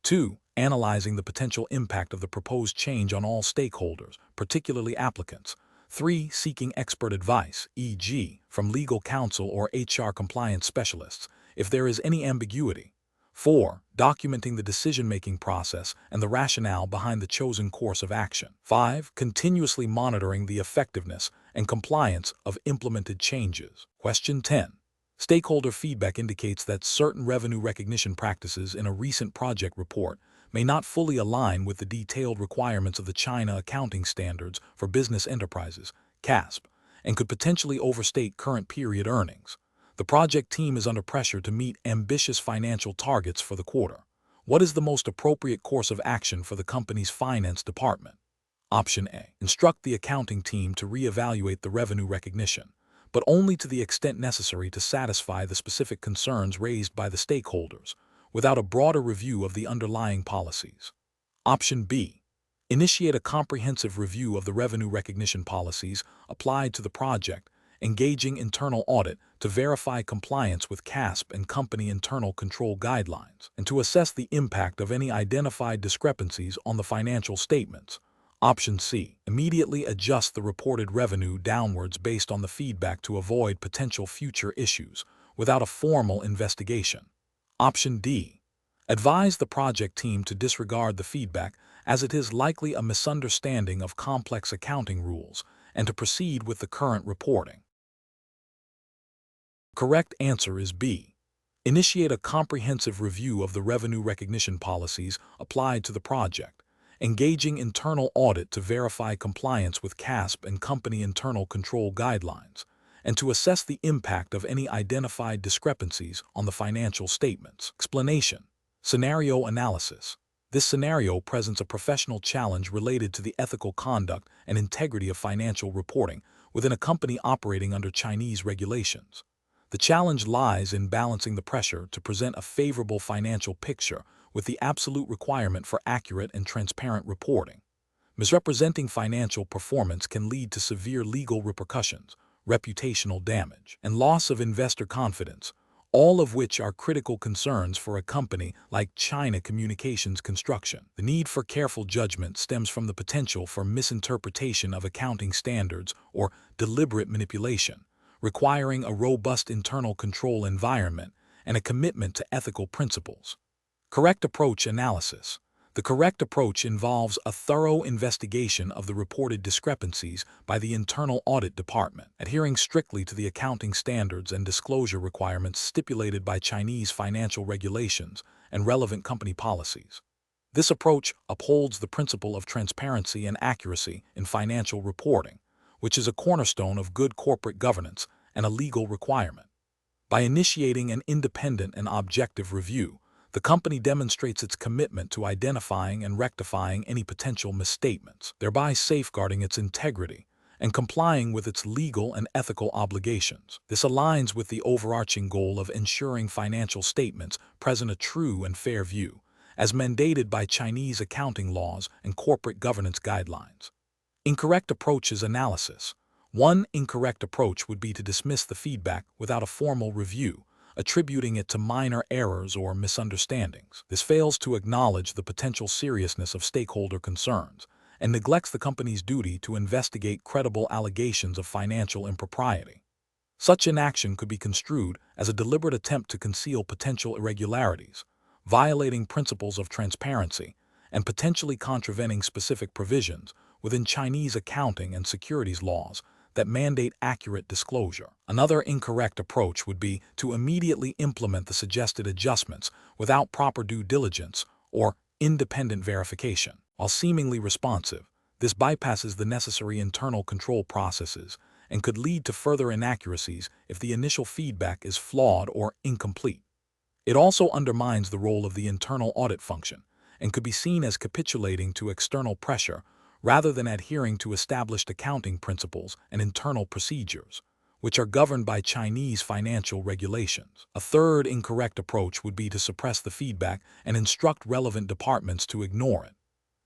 2. Analyzing the potential impact of the proposed change on all stakeholders, particularly applicants. 3. Seeking expert advice, e.g., from legal counsel or HR compliance specialists, if there is any ambiguity. 4. Documenting the decision-making process and the rationale behind the chosen course of action. 5. Continuously monitoring the effectiveness and compliance of implemented changes. Question 10. Stakeholder feedback indicates that certain revenue recognition practices in a recent project report may not fully align with the detailed requirements of the China Accounting Standards for Business Enterprises, CASP, and could potentially overstate current period earnings. The project team is under pressure to meet ambitious financial targets for the quarter. What is the most appropriate course of action for the company's finance department? Option A. Instruct the accounting team to reevaluate the revenue recognition, but only to the extent necessary to satisfy the specific concerns raised by the stakeholders, without a broader review of the underlying policies. Option B. Initiate a comprehensive review of the revenue recognition policies applied to the project, engaging internal audit to verify compliance with CASP and company internal control guidelines, and to assess the impact of any identified discrepancies on the financial statements. Option C. Immediately adjust the reported revenue downwards based on the feedback to avoid potential future issues, without a formal investigation. Option D. Advise the project team to disregard the feedback as it is likely a misunderstanding of complex accounting rules and to proceed with the current reporting. Correct answer is B. Initiate a comprehensive review of the revenue recognition policies applied to the project, engaging internal audit to verify compliance with CASP and company internal control guidelines, and to assess the impact of any identified discrepancies on the financial statements. Explanation. Scenario analysis. This scenario presents a professional challenge related to the ethical conduct and integrity of financial reporting within a company operating under Chinese regulations. The challenge lies in balancing the pressure to present a favorable financial picture with the absolute requirement for accurate and transparent reporting. Misrepresenting financial performance can lead to severe legal repercussions, reputational damage, and loss of investor confidence, all of which are critical concerns for a company like China Communications Construction. The need for careful judgment stems from the potential for misinterpretation of accounting standards or deliberate manipulation, requiring a robust internal control environment and a commitment to ethical principles. Correct approach analysis. The correct approach involves a thorough investigation of the reported discrepancies by the internal audit department, adhering strictly to the accounting standards and disclosure requirements stipulated by Chinese financial regulations and relevant company policies. This approach upholds the principle of transparency and accuracy in financial reporting, which is a cornerstone of good corporate governance and a legal requirement. By initiating an independent and objective review, the company demonstrates its commitment to identifying and rectifying any potential misstatements, thereby safeguarding its integrity and complying with its legal and ethical obligations. This aligns with the overarching goal of ensuring financial statements present a true and fair view, as mandated by Chinese accounting laws and corporate governance guidelines. Incorrect approaches analysis. One incorrect approach would be to dismiss the feedback without a formal review, attributing it to minor errors or misunderstandings. This fails to acknowledge the potential seriousness of stakeholder concerns and neglects the company's duty to investigate credible allegations of financial impropriety. Such inaction could be construed as a deliberate attempt to conceal potential irregularities, violating principles of transparency and potentially contravening specific provisions within Chinese accounting and securities laws that mandate accurate disclosure. Another incorrect approach would be to immediately implement the suggested adjustments without proper due diligence or independent verification. While seemingly responsive, this bypasses the necessary internal control processes and could lead to further inaccuracies if the initial feedback is flawed or incomplete. It also undermines the role of the internal audit function and could be seen as capitulating to external pressure rather than adhering to established accounting principles and internal procedures, which are governed by Chinese financial regulations. A third incorrect approach would be to suppress the feedback and instruct relevant departments to ignore it.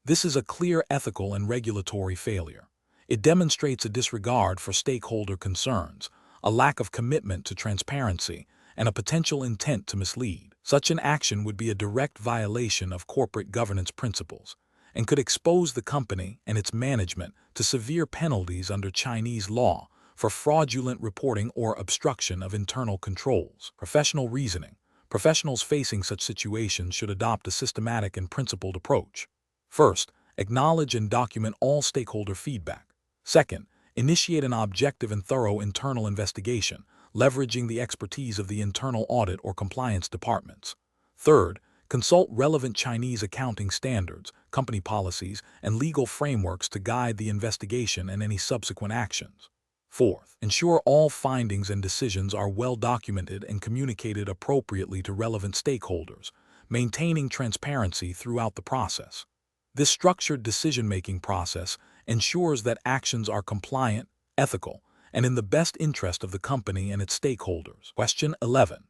This is a clear ethical and regulatory failure. It demonstrates a disregard for stakeholder concerns, a lack of commitment to transparency, and a potential intent to mislead. Such an action would be a direct violation of corporate governance principles and could expose the company and its management to severe penalties under Chinese law for fraudulent reporting or obstruction of internal controls. Professional reasoning. Professionals facing such situations should adopt a systematic and principled approach. First, acknowledge and document all stakeholder feedback. Second, initiate an objective and thorough internal investigation, leveraging the expertise of the internal audit or compliance departments. Third, consult relevant Chinese accounting standards, company policies, and legal frameworks to guide the investigation and any subsequent actions. Fourth, ensure all findings and decisions are well documented and communicated appropriately to relevant stakeholders, maintaining transparency throughout the process. This structured decision-making process ensures that actions are compliant, ethical, and in the best interest of the company and its stakeholders. Question 11.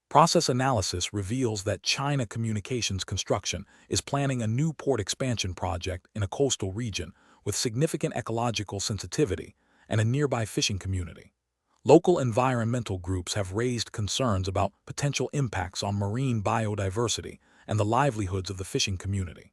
Process analysis reveals that China Communications Construction is planning a new port expansion project in a coastal region with significant ecological sensitivity and a nearby fishing community. Local environmental groups have raised concerns about potential impacts on marine biodiversity and the livelihoods of the fishing community.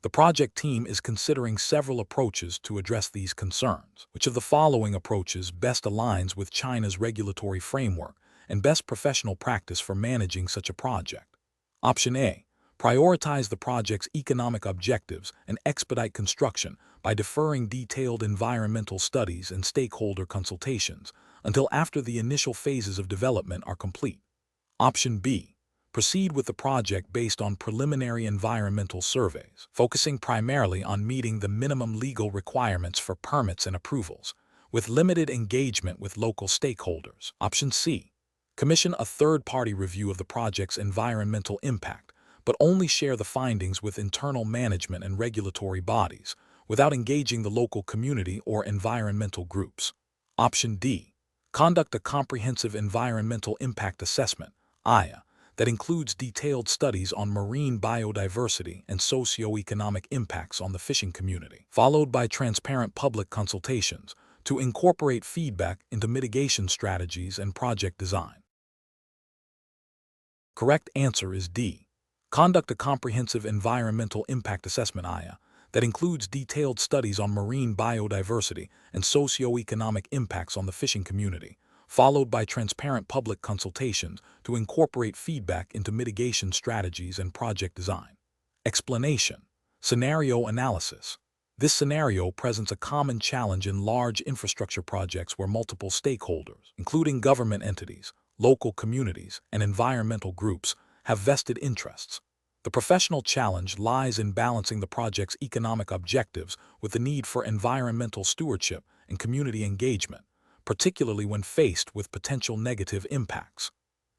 The project team is considering several approaches to address these concerns. Which of the following approaches best aligns with China's regulatory framework and best professional practice for managing such a project? Option A. Prioritize the project's economic objectives and expedite construction by deferring detailed environmental studies and stakeholder consultations until after the initial phases of development are complete. Option B. Proceed with the project based on preliminary environmental surveys, focusing primarily on meeting the minimum legal requirements for permits and approvals, with limited engagement with local stakeholders. Option C. Commission a third-party review of the project's environmental impact, but only share the findings with internal management and regulatory bodies, without engaging the local community or environmental groups. Option D. Conduct a comprehensive environmental impact assessment, IA, that includes detailed studies on marine biodiversity and socio-economic impacts on the fishing community, followed by transparent public consultations to incorporate feedback into mitigation strategies and project design. Correct answer is D. Conduct a comprehensive environmental impact assessment, IA, that includes detailed studies on marine biodiversity and socio-economic impacts on the fishing community, followed by transparent public consultations to incorporate feedback into mitigation strategies and project design. Explanation. Scenario analysis. This scenario presents a common challenge in large infrastructure projects where multiple stakeholders, including government entities, local communities, and environmental groups, have vested interests. The professional challenge lies in balancing the project's economic objectives with the need for environmental stewardship and community engagement, particularly when faced with potential negative impacts.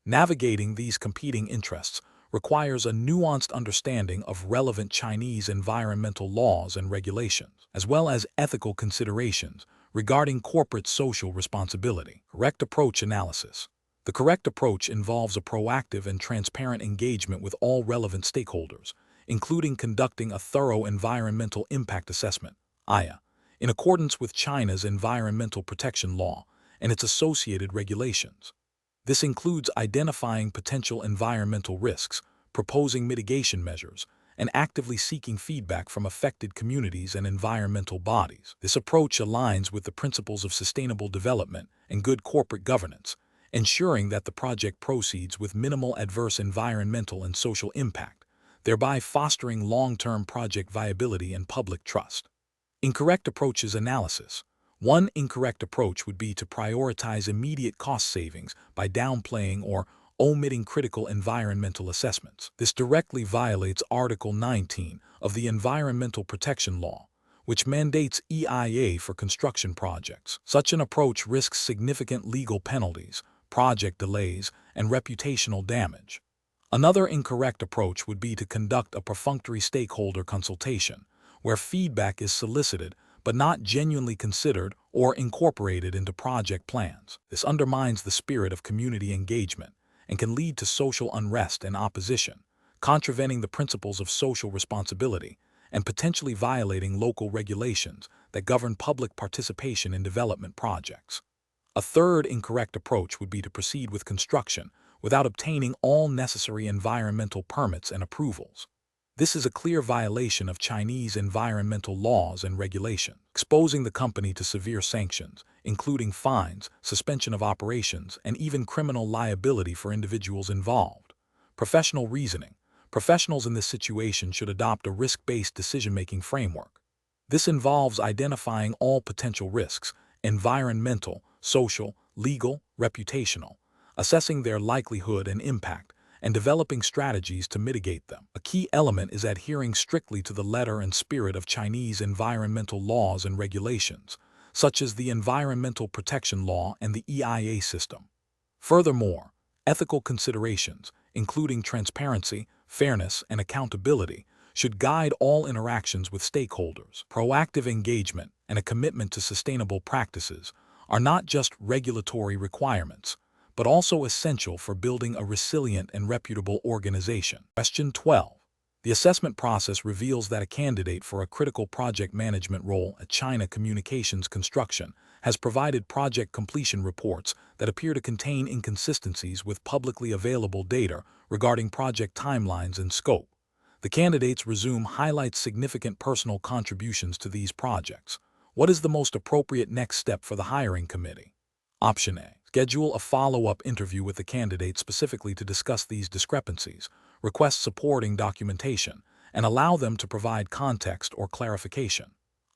Navigating these competing interests requires a nuanced understanding of relevant Chinese environmental laws and regulations, as well as ethical considerations regarding corporate social responsibility. Correct approach analysis. The correct approach involves a proactive and transparent engagement with all relevant stakeholders, including conducting a thorough environmental impact assessment, IA, in accordance with China's environmental protection law and its associated regulations. This includes identifying potential environmental risks, proposing mitigation measures, and actively seeking feedback from affected communities and environmental bodies. This approach aligns with the principles of sustainable development and good corporate governance, ensuring that the project proceeds with minimal adverse environmental and social impact, thereby fostering long-term project viability and public trust. Incorrect approaches analysis. One incorrect approach would be to prioritize immediate cost savings by downplaying or omitting critical environmental assessments. This directly violates Article 19 of the Environmental Protection Law, which mandates EIA for construction projects. Such an approach risks significant legal penalties, project delays, and reputational damage. Another incorrect approach would be to conduct a perfunctory stakeholder consultation, where feedback is solicited but not genuinely considered or incorporated into project plans. This undermines the spirit of community engagement and can lead to social unrest and opposition, contravening the principles of social responsibility and potentially violating local regulations that govern public participation in development projects. A third incorrect approach would be to proceed with construction without obtaining all necessary environmental permits and approvals. This is a clear violation of Chinese environmental laws and regulations, exposing the company to severe sanctions, including fines, suspension of operations, and even criminal liability for individuals involved. Professional reasoning. Professionals in this situation should adopt a risk-based decision-making framework. This involves identifying all potential risks, environmental, social, legal, reputational, assessing their likelihood and impact, and developing strategies to mitigate them. A key element is adhering strictly to the letter and spirit of Chinese environmental laws and regulations, such as the Environmental Protection Law and the EIA system. Furthermore, ethical considerations, including transparency, fairness, and accountability, should guide all interactions with stakeholders. Proactive engagement and a commitment to sustainable practices are not just regulatory requirements, but also essential for building a resilient and reputable organization. Question 12. The assessment process reveals that a candidate for a critical project management role at China Communications Construction has provided project completion reports that appear to contain inconsistencies with publicly available data regarding project timelines and scope. The candidate's resume highlights significant personal contributions to these projects. What is the most appropriate next step for the hiring committee? Option A. Schedule a follow-up interview with the candidate specifically to discuss these discrepancies, request supporting documentation, and allow them to provide context or clarification.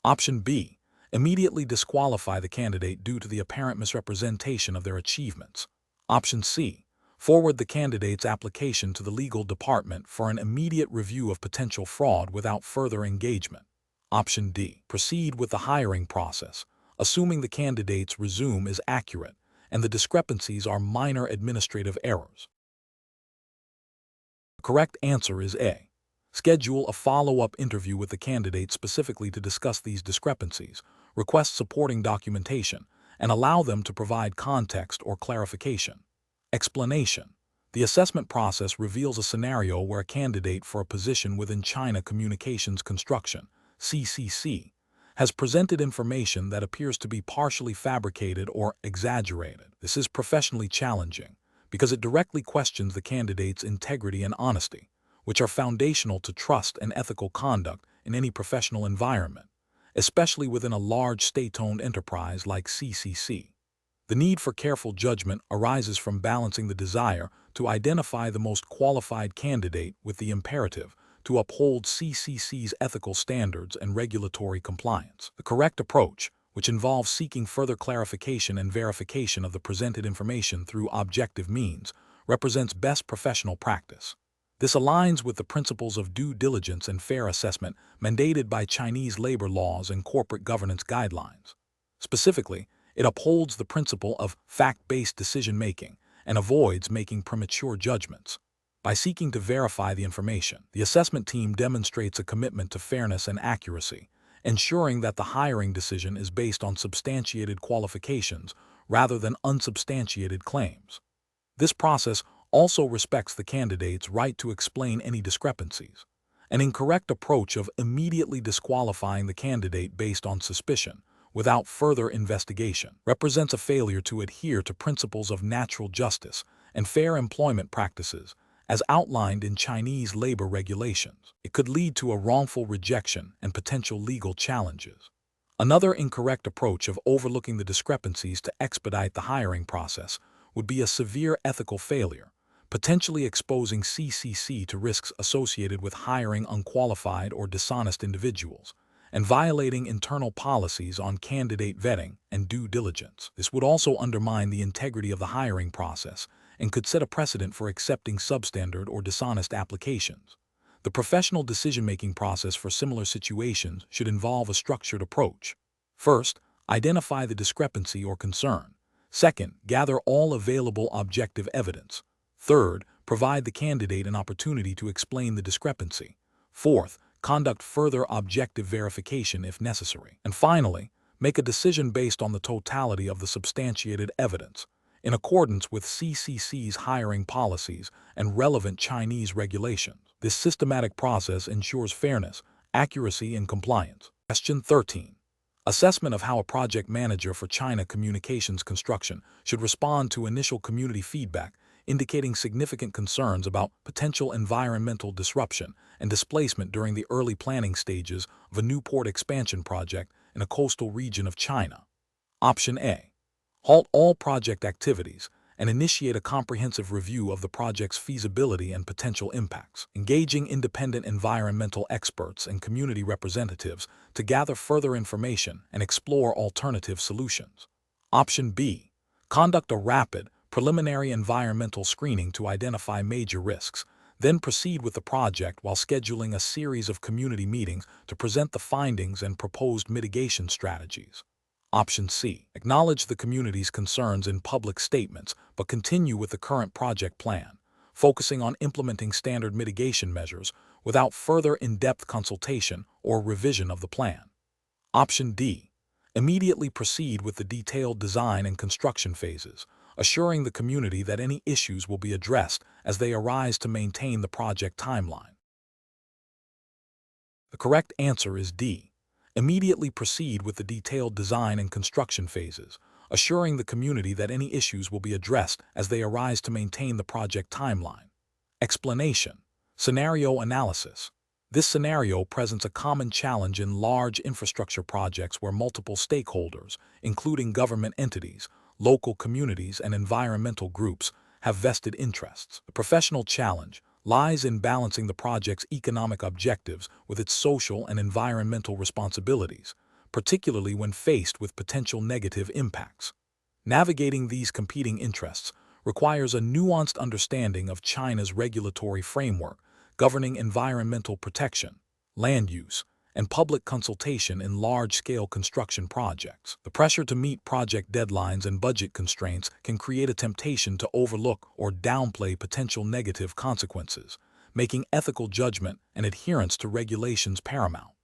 Option B. Immediately disqualify the candidate due to the apparent misrepresentation of their achievements. Option C. Forward the candidate's application to the legal department for an immediate review of potential fraud without further engagement. Option D. Proceed with the hiring process, assuming the candidate's resume is accurate and the discrepancies are minor administrative errors. The correct answer is A. Schedule a follow-up interview with the candidate specifically to discuss these discrepancies, request supporting documentation, and allow them to provide context or clarification. Explanation. The assessment process reveals a scenario where a candidate for a position within China Communications Construction, CCC, has presented information that appears to be partially fabricated or exaggerated. This is professionally challenging because it directly questions the candidate's integrity and honesty, which are foundational to trust and ethical conduct in any professional environment, especially within a large state-owned enterprise like CCC. The need for careful judgment arises from balancing the desire to identify the most qualified candidate with the imperative to uphold CCC's ethical standards and regulatory compliance. The correct approach, which involves seeking further clarification and verification of the presented information through objective means, represents best professional practice. This aligns with the principles of due diligence and fair assessment mandated by Chinese labor laws and corporate governance guidelines. Specifically, it upholds the principle of fact-based decision-making and avoids making premature judgments. By seeking to verify the information, the assessment team demonstrates a commitment to fairness and accuracy, ensuring that the hiring decision is based on substantiated qualifications rather than unsubstantiated claims. This process also respects the candidate's right to explain any discrepancies. An incorrect approach of immediately disqualifying the candidate based on suspicion without further investigation represents a failure to adhere to principles of natural justice and fair employment practices as outlined in Chinese labor regulations. It could lead to a wrongful rejection and potential legal challenges. Another incorrect approach of overlooking the discrepancies to expedite the hiring process would be a severe ethical failure, potentially exposing CCC to risks associated with hiring unqualified or dishonest individuals, and violating internal policies on candidate vetting and due diligence. This would also undermine the integrity of the hiring process and could set a precedent for accepting substandard or dishonest applications. The professional decision-making process for similar situations should involve a structured approach. First, identify the discrepancy or concern. Second, gather all available objective evidence. Third, provide the candidate an opportunity to explain the discrepancy. Fourth, conduct further objective verification if necessary. And finally, make a decision based on the totality of the substantiated evidence, in accordance with CCC's hiring policies and relevant Chinese regulations. This systematic process ensures fairness, accuracy, and compliance. Question 13. Assessment of how a project manager for China communications construction should respond to initial community feedback, indicating significant concerns about potential environmental disruption and displacement during the early planning stages of a new port expansion project in a coastal region of China. Option A. Halt all project activities and initiate a comprehensive review of the project's feasibility and potential impacts, engaging independent environmental experts and community representatives to gather further information and explore alternative solutions. Option B. Conduct a rapid, preliminary environmental screening to identify major risks, then proceed with the project while scheduling a series of community meetings to present the findings and proposed mitigation strategies. Option C. Acknowledge the community's concerns in public statements, but continue with the current project plan, focusing on implementing standard mitigation measures without further in-depth consultation or revision of the plan. Option D. Immediately proceed with the detailed design and construction phases, assuring the community that any issues will be addressed as they arise to maintain the project timeline. The correct answer is D. Immediately proceed with the detailed design and construction phases, assuring the community that any issues will be addressed as they arise to maintain the project timeline. Explanation. Scenario analysis. This scenario presents a common challenge in large infrastructure projects where multiple stakeholders, including government entities, local communities, and environmental groups, have vested interests. The professional challenge lies in balancing the project's economic objectives with its social and environmental responsibilities, particularly when faced with potential negative impacts. Navigating these competing interests requires a nuanced understanding of China's regulatory framework governing environmental protection, land use, and public consultation in large-scale construction projects. The pressure to meet project deadlines and budget constraints can create a temptation to overlook or downplay potential negative consequences, making ethical judgment and adherence to regulations paramount.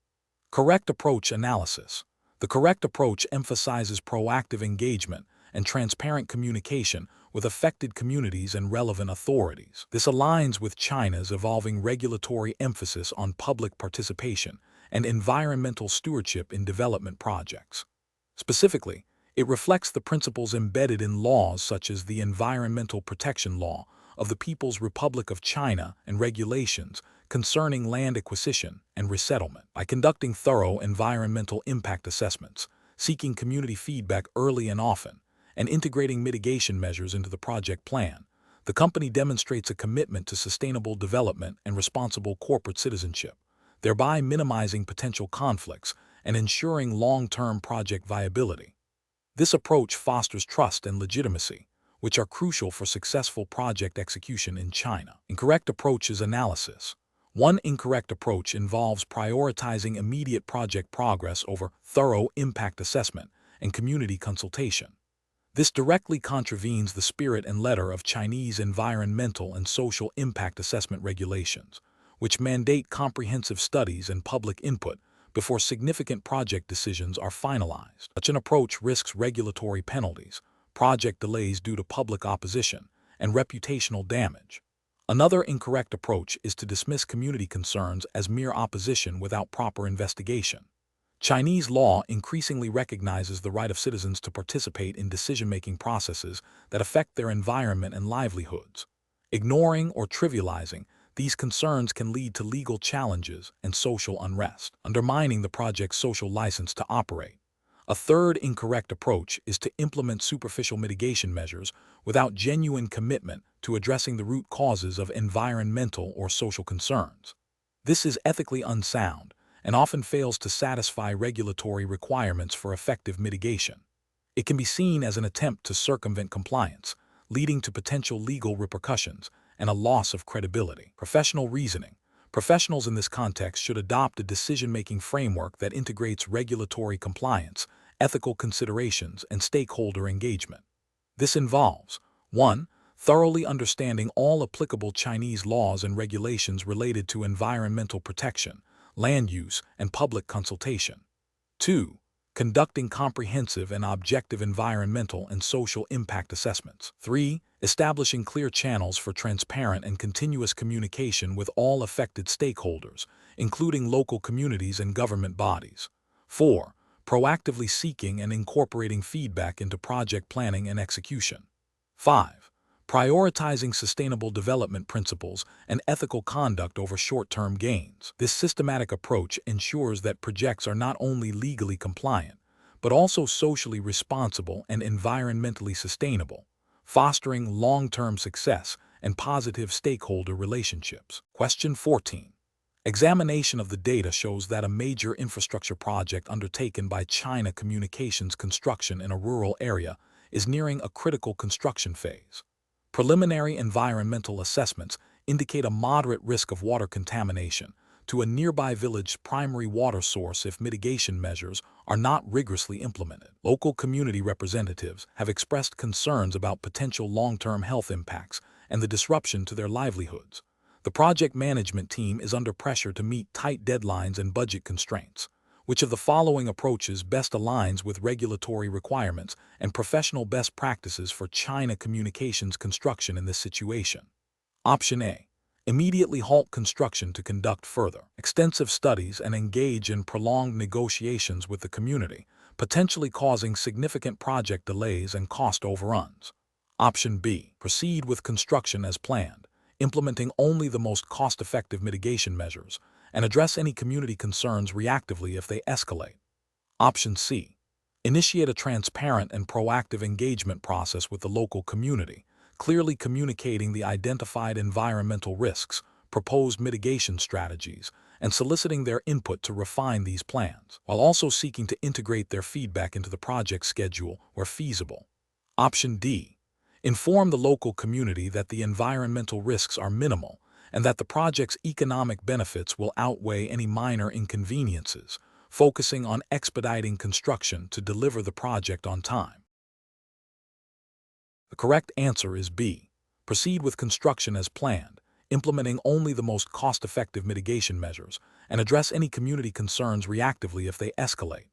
Correct approach analysis. The correct approach emphasizes proactive engagement and transparent communication with affected communities and relevant authorities. This aligns with China's evolving regulatory emphasis on public participation and environmental stewardship in development projects. Specifically, it reflects the principles embedded in laws such as the Environmental Protection Law of the People's Republic of China and regulations concerning land acquisition and resettlement. By conducting thorough environmental impact assessments, seeking community feedback early and often, and integrating mitigation measures into the project plan, the company demonstrates a commitment to sustainable development and responsible corporate citizenship, thereby minimizing potential conflicts and ensuring long-term project viability. This approach fosters trust and legitimacy, which are crucial for successful project execution in China. Incorrect approach is analysis. One incorrect approach involves prioritizing immediate project progress over thorough impact assessment and community consultation. This directly contravenes the spirit and letter of Chinese environmental and social impact assessment regulations, which mandate comprehensive studies and public input before significant project decisions are finalized. Such an approach risks regulatory penalties, project delays due to public opposition, and reputational damage. Another incorrect approach is to dismiss community concerns as mere opposition without proper investigation. Chinese law increasingly recognizes the right of citizens to participate in decision-making processes that affect their environment and livelihoods. Ignoring or trivializing these concerns can lead to legal challenges and social unrest, undermining the project's social license to operate. A third incorrect approach is to implement superficial mitigation measures without genuine commitment to addressing the root causes of environmental or social concerns. This is ethically unsound and often fails to satisfy regulatory requirements for effective mitigation. It can be seen as an attempt to circumvent compliance, leading to potential legal repercussions and a loss of credibility. Professional reasoning. Professionals in this context should adopt a decision-making framework that integrates regulatory compliance, ethical considerations, and stakeholder engagement. This involves 1. Thoroughly understanding all applicable Chinese laws and regulations related to environmental protection, land use, and public consultation. 2. Conducting comprehensive and objective environmental and social impact assessments. 3. Establishing clear channels for transparent and continuous communication with all affected stakeholders, including local communities and government bodies. 4. proactively seeking and incorporating feedback into project planning and execution. 5. Prioritizing sustainable development principles and ethical conduct over short-term gains. This systematic approach ensures that projects are not only legally compliant, but also socially responsible and environmentally sustainable, fostering long-term success and positive stakeholder relationships. Question 14. Examination of the data shows that a major infrastructure project undertaken by China Communications Construction in a rural area is nearing a critical construction phase. Preliminary environmental assessments indicate a moderate risk of water contamination to a nearby village's primary water source if mitigation measures are not rigorously implemented. Local community representatives have expressed concerns about potential long-term health impacts and the disruption to their livelihoods. The project management team is under pressure to meet tight deadlines and budget constraints. Which of the following approaches best aligns with regulatory requirements and professional best practices for China Communications Construction in this situation? Option A. Immediately halt construction to conduct further extensive studies and engage in prolonged negotiations with the community, potentially causing significant project delays and cost overruns. Option B. Proceed with construction as planned, implementing only the most cost-effective mitigation measures, and address any community concerns reactively if they escalate. Option C. Initiate a transparent and proactive engagement process with the local community, clearly communicating the identified environmental risks, proposed mitigation strategies, and soliciting their input to refine these plans, while also seeking to integrate their feedback into the project schedule where feasible. Option D. Inform the local community that the environmental risks are minimal and that the project's economic benefits will outweigh any minor inconveniences, focusing on expediting construction to deliver the project on time. The correct answer is B. Proceed with construction as planned, implementing only the most cost-effective mitigation measures, and address any community concerns reactively if they escalate.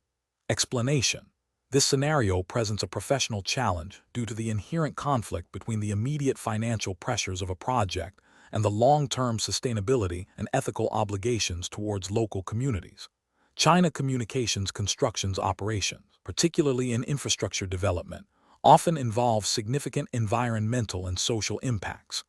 Explanation. This scenario presents a professional challenge due to the inherent conflict between the immediate financial pressures of a project and the long-term sustainability and ethical obligations towards local communities. China Communications Construction's operations, particularly in infrastructure development, often involve significant environmental and social impacts.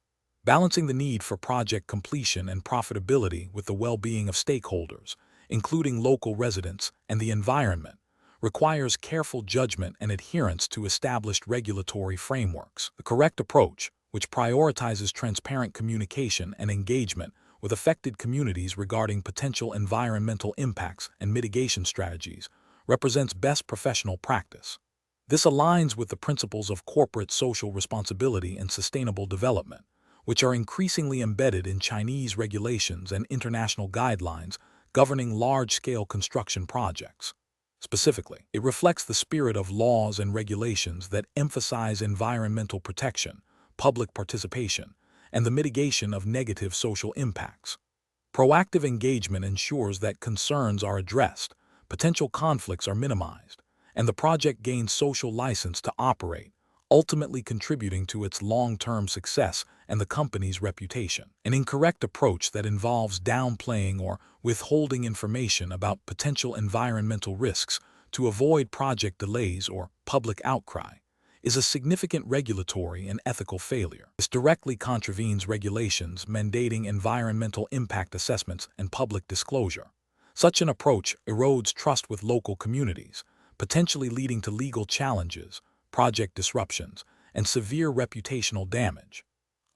Balancing the need for project completion and profitability with the well-being of stakeholders, including local residents and the environment, requires careful judgment and adherence to established regulatory frameworks. The correct approach, which prioritizes transparent communication and engagement with affected communities regarding potential environmental impacts and mitigation strategies, represents best professional practice. This aligns with the principles of corporate social responsibility and sustainable development, which are increasingly embedded in Chinese regulations and international guidelines governing large-scale construction projects. Specifically, it reflects the spirit of laws and regulations that emphasize environmental protection, public participation, and the mitigation of negative social impacts. Proactive engagement ensures that concerns are addressed, potential conflicts are minimized, and the project gains social license to operate, ultimately contributing to its long-term success and the company's reputation. An incorrect approach that involves downplaying or withholding information about potential environmental risks to avoid project delays or public outcry is a significant regulatory and ethical failure. This directly contravenes regulations mandating environmental impact assessments and public disclosure. Such an approach erodes trust with local communities, potentially leading to legal challenges, project disruptions, and severe reputational damage.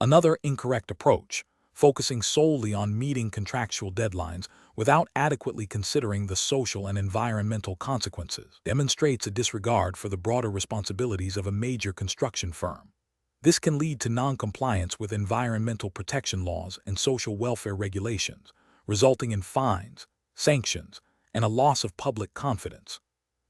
Another incorrect approach, focusing solely on meeting contractual deadlines without adequately considering the social and environmental consequences, demonstrates a disregard for the broader responsibilities of a major construction firm. This can lead to non-compliance with environmental protection laws and social welfare regulations, resulting in fines, sanctions, and a loss of public confidence.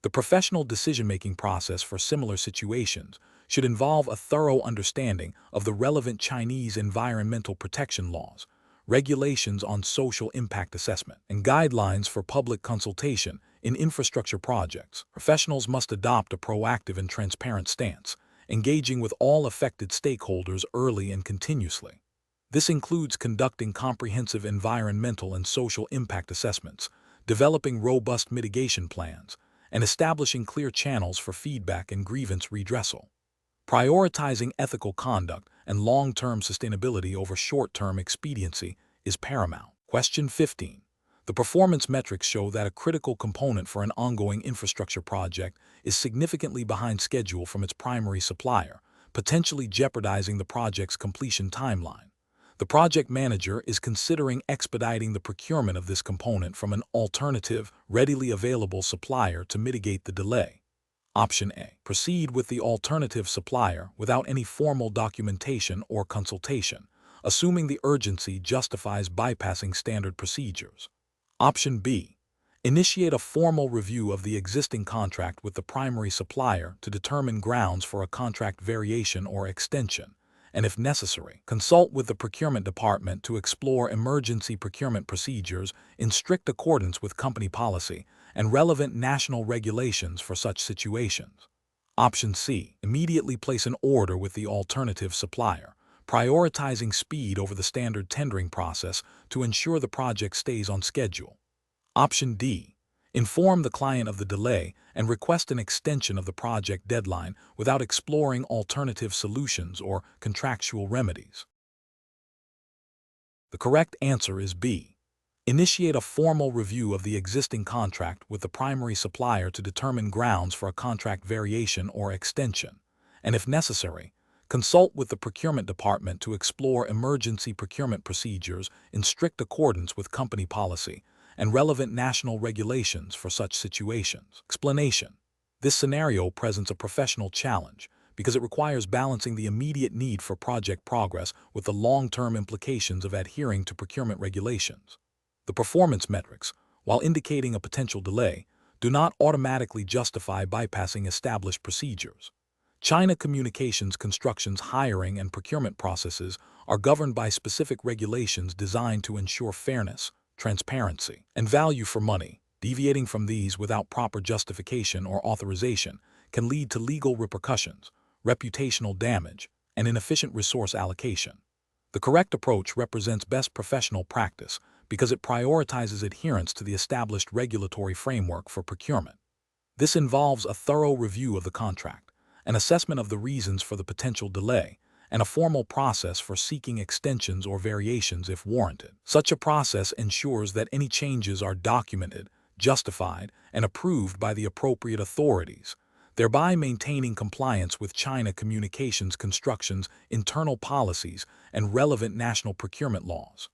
The professional decision-making process for similar situations should involve a thorough understanding of the relevant Chinese environmental protection laws, regulations on social impact assessment, and guidelines for public consultation in infrastructure projects. Professionals must adopt a proactive and transparent stance, engaging with all affected stakeholders early and continuously. This includes conducting comprehensive environmental and social impact assessments, developing robust mitigation plans, and establishing clear channels for feedback and grievance redressal. Prioritizing ethical conduct and long-term sustainability over short-term expediency is paramount. Question 15. The performance metrics show that a critical component for an ongoing infrastructure project is significantly behind schedule from its primary supplier, potentially jeopardizing the project's completion timeline. The project manager is considering expediting the procurement of this component from an alternative, readily available supplier to mitigate the delay. Option A. Proceed with the alternative supplier without any formal documentation or consultation, assuming the urgency justifies bypassing standard procedures. Option B. Initiate a formal review of the existing contract with the primary supplier to determine grounds for a contract variation or extension, and if necessary, consult with the procurement department to explore emergency procurement procedures in strict accordance with company policy and relevant national regulations for such situations. Option C. Immediately place an order with the alternative supplier, prioritizing speed over the standard tendering process to ensure the project stays on schedule. Option D. Inform the client of the delay and request an extension of the project deadline without exploring alternative solutions or contractual remedies. The correct answer is B. Initiate a formal review of the existing contract with the primary supplier to determine grounds for a contract variation or extension, and if necessary, consult with the procurement department to explore emergency procurement procedures in strict accordance with company policy and relevant national regulations for such situations. Explanation. This scenario presents a professional challenge because it requires balancing the immediate need for project progress with the long-term implications of adhering to procurement regulations. The performance metrics, while indicating a potential delay, do not automatically justify bypassing established procedures. China Communications Construction's hiring and procurement processes are governed by specific regulations designed to ensure fairness, transparency, and value for money. Deviating from these without proper justification or authorization can lead to legal repercussions, reputational damage, and inefficient resource allocation. The correct approach represents best professional practice because it prioritizes adherence to the established regulatory framework for procurement. This involves a thorough review of the contract, an assessment of the reasons for the potential delay, and a formal process for seeking extensions or variations if warranted. Such a process ensures that any changes are documented, justified, and approved by the appropriate authorities, thereby maintaining compliance with China Communications Construction's internal policies and relevant national procurement laws.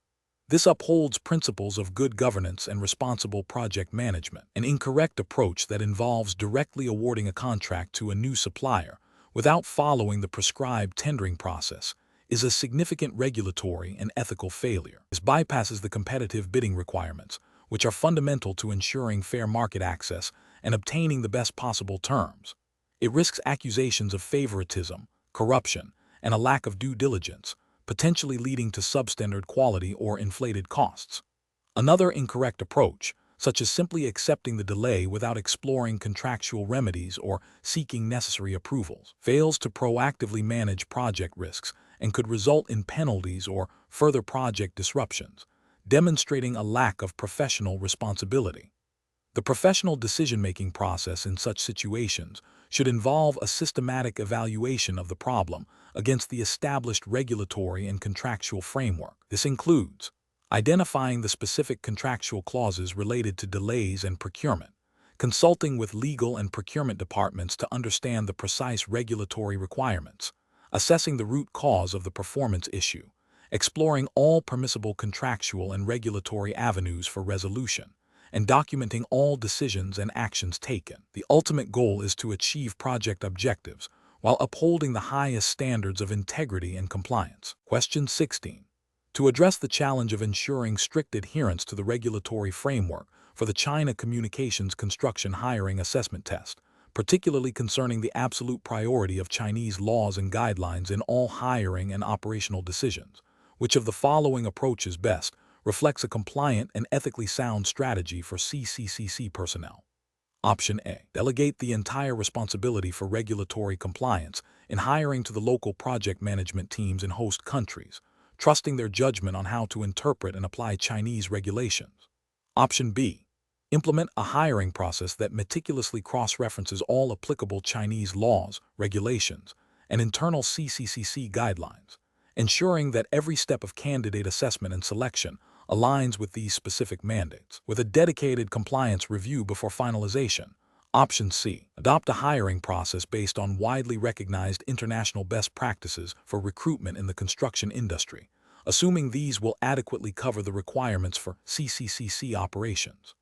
This upholds principles of good governance and responsible project management. An incorrect approach that involves directly awarding a contract to a new supplier without following the prescribed tendering process is a significant regulatory and ethical failure. This bypasses the competitive bidding requirements, which are fundamental to ensuring fair market access and obtaining the best possible terms. It risks accusations of favoritism, corruption, and a lack of due diligence, potentially leading to substandard quality or inflated costs. Another incorrect approach, such as simply accepting the delay without exploring contractual remedies or seeking necessary approvals, fails to proactively manage project risks and could result in penalties or further project disruptions, demonstrating a lack of professional responsibility. The professional decision-making process in such situations should involve a systematic evaluation of the problem against the established regulatory and contractual framework. This includes identifying the specific contractual clauses related to delays and procurement, consulting with legal and procurement departments to understand the precise regulatory requirements, assessing the root cause of the performance issue, exploring all permissible contractual and regulatory avenues for resolution, and documenting all decisions and actions taken. The ultimate goal is to achieve project objectives while upholding the highest standards of integrity and compliance. Question 16. To address the challenge of ensuring strict adherence to the regulatory framework for the China Communications Construction Hiring Assessment Test, particularly concerning the absolute priority of Chinese laws and guidelines in all hiring and operational decisions, which of the following approaches best reflects a compliant and ethically sound strategy for CCCC personnel? Option A. Delegate the entire responsibility for regulatory compliance in hiring to the local project management teams in host countries, trusting their judgment on how to interpret and apply Chinese regulations. Option B. Implement a hiring process that meticulously cross-references all applicable Chinese laws, regulations, and internal CCCC guidelines, ensuring that every step of candidate assessment and selection aligns with these specific mandates, with a dedicated compliance review before finalization. Option C. Adopt a hiring process based on widely recognized international best practices for recruitment in the construction industry, assuming these will adequately cover the requirements for CCCC operations.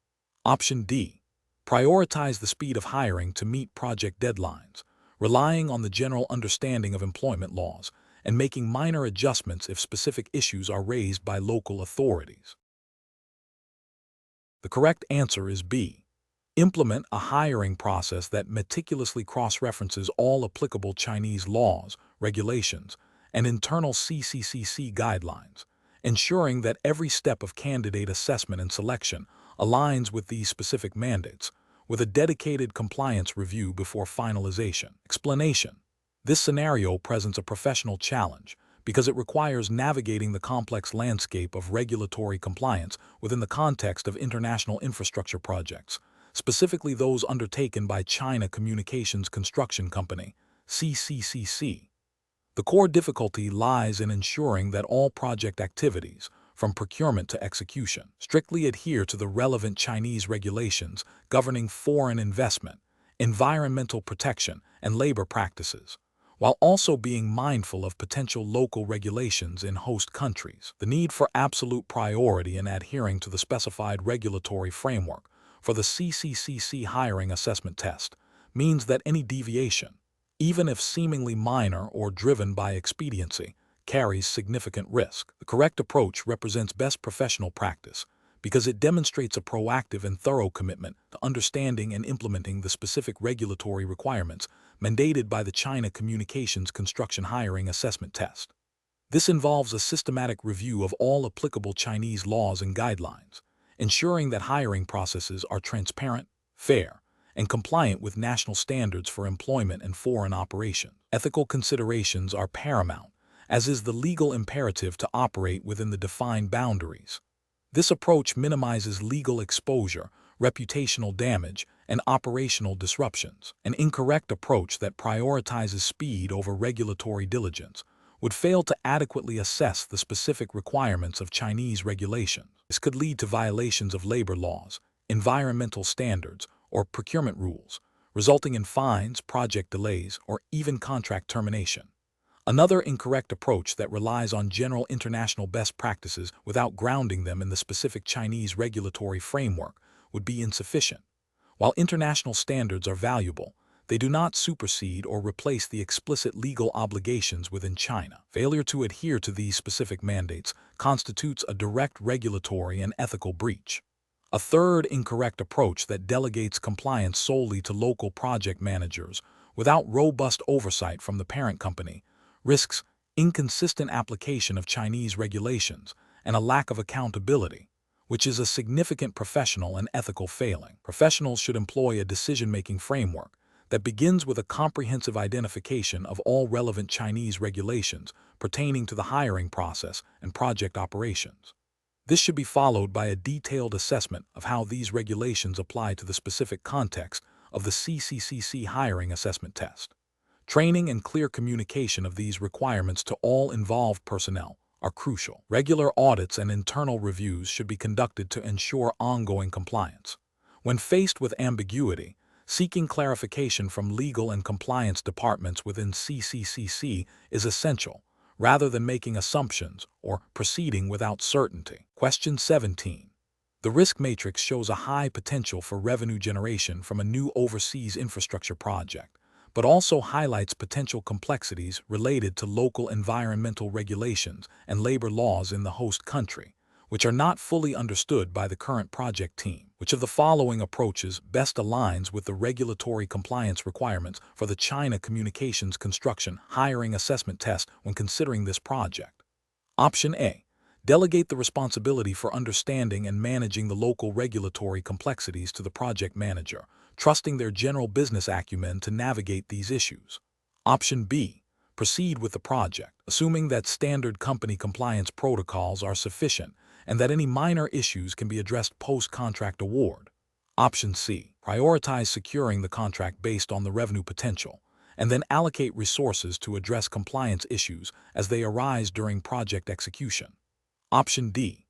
Option D. Prioritize the speed of hiring to meet project deadlines, relying on the general understanding of employment laws and making minor adjustments if specific issues are raised by local authorities. The correct answer is B. Implement a hiring process that meticulously cross-references all applicable Chinese laws, regulations, and internal CCCC guidelines, ensuring that every step of candidate assessment and selection aligns with these specific mandates, with a dedicated compliance review before finalization. Explanation. This scenario presents a professional challenge because it requires navigating the complex landscape of regulatory compliance within the context of international infrastructure projects, specifically those undertaken by China Communications Construction Company, CCCC. The core difficulty lies in ensuring that all project activities, from procurement to execution, strictly adhere to the relevant Chinese regulations governing foreign investment, environmental protection, and labor practices, while also being mindful of potential local regulations in host countries. The need for absolute priority in adhering to the specified regulatory framework for the CCCC hiring assessment test means that any deviation, even if seemingly minor or driven by expediency, carries significant risk. The correct approach represents best professional practice because it demonstrates a proactive and thorough commitment to understanding and implementing the specific regulatory requirements mandated by the China Communications Construction Hiring Assessment Test. This involves a systematic review of all applicable Chinese laws and guidelines, ensuring that hiring processes are transparent, fair, and compliant with national standards for employment and foreign operations. Ethical considerations are paramount, as is the legal imperative to operate within the defined boundaries. This approach minimizes legal exposure, reputational damage, and operational disruptions. An incorrect approach that prioritizes speed over regulatory diligence would fail to adequately assess the specific requirements of Chinese regulations. This could lead to violations of labor laws, environmental standards, or procurement rules, resulting in fines, project delays, or even contract termination. Another incorrect approach that relies on general international best practices without grounding them in the specific Chinese regulatory framework would be insufficient. While international standards are valuable, they do not supersede or replace the explicit legal obligations within China. Failure to adhere to these specific mandates constitutes a direct regulatory and ethical breach. A third incorrect approach that delegates compliance solely to local project managers without robust oversight from the parent company risks inconsistent application of Chinese regulations and a lack of accountability, which is a significant professional and ethical failing. Professionals should employ a decision-making framework that begins with a comprehensive identification of all relevant Chinese regulations pertaining to the hiring process and project operations. This should be followed by a detailed assessment of how these regulations apply to the specific context of the CCCC hiring assessment test. Training and clear communication of these requirements to all involved personnel are crucial. Regular audits and internal reviews should be conducted to ensure ongoing compliance. When faced with ambiguity, seeking clarification from legal and compliance departments within CCCC is essential, rather than making assumptions or proceeding without certainty. Question 17. The risk matrix shows a high potential for revenue generation from a new overseas infrastructure project, but also highlights potential complexities related to local environmental regulations and labor laws in the host country, which are not fully understood by the current project team. Which of the following approaches best aligns with the regulatory compliance requirements for the China Communications Construction Hiring Assessment Test when considering this project? Option A. Delegate the responsibility for understanding and managing the local regulatory complexities to the project manager, trusting their general business acumen to navigate these issues. Option B. Proceed with the project, assuming that standard company compliance protocols are sufficient and that any minor issues can be addressed post-contract award. Option C. Prioritize securing the contract based on the revenue potential, and then allocate resources to address compliance issues as they arise during project execution. Option D.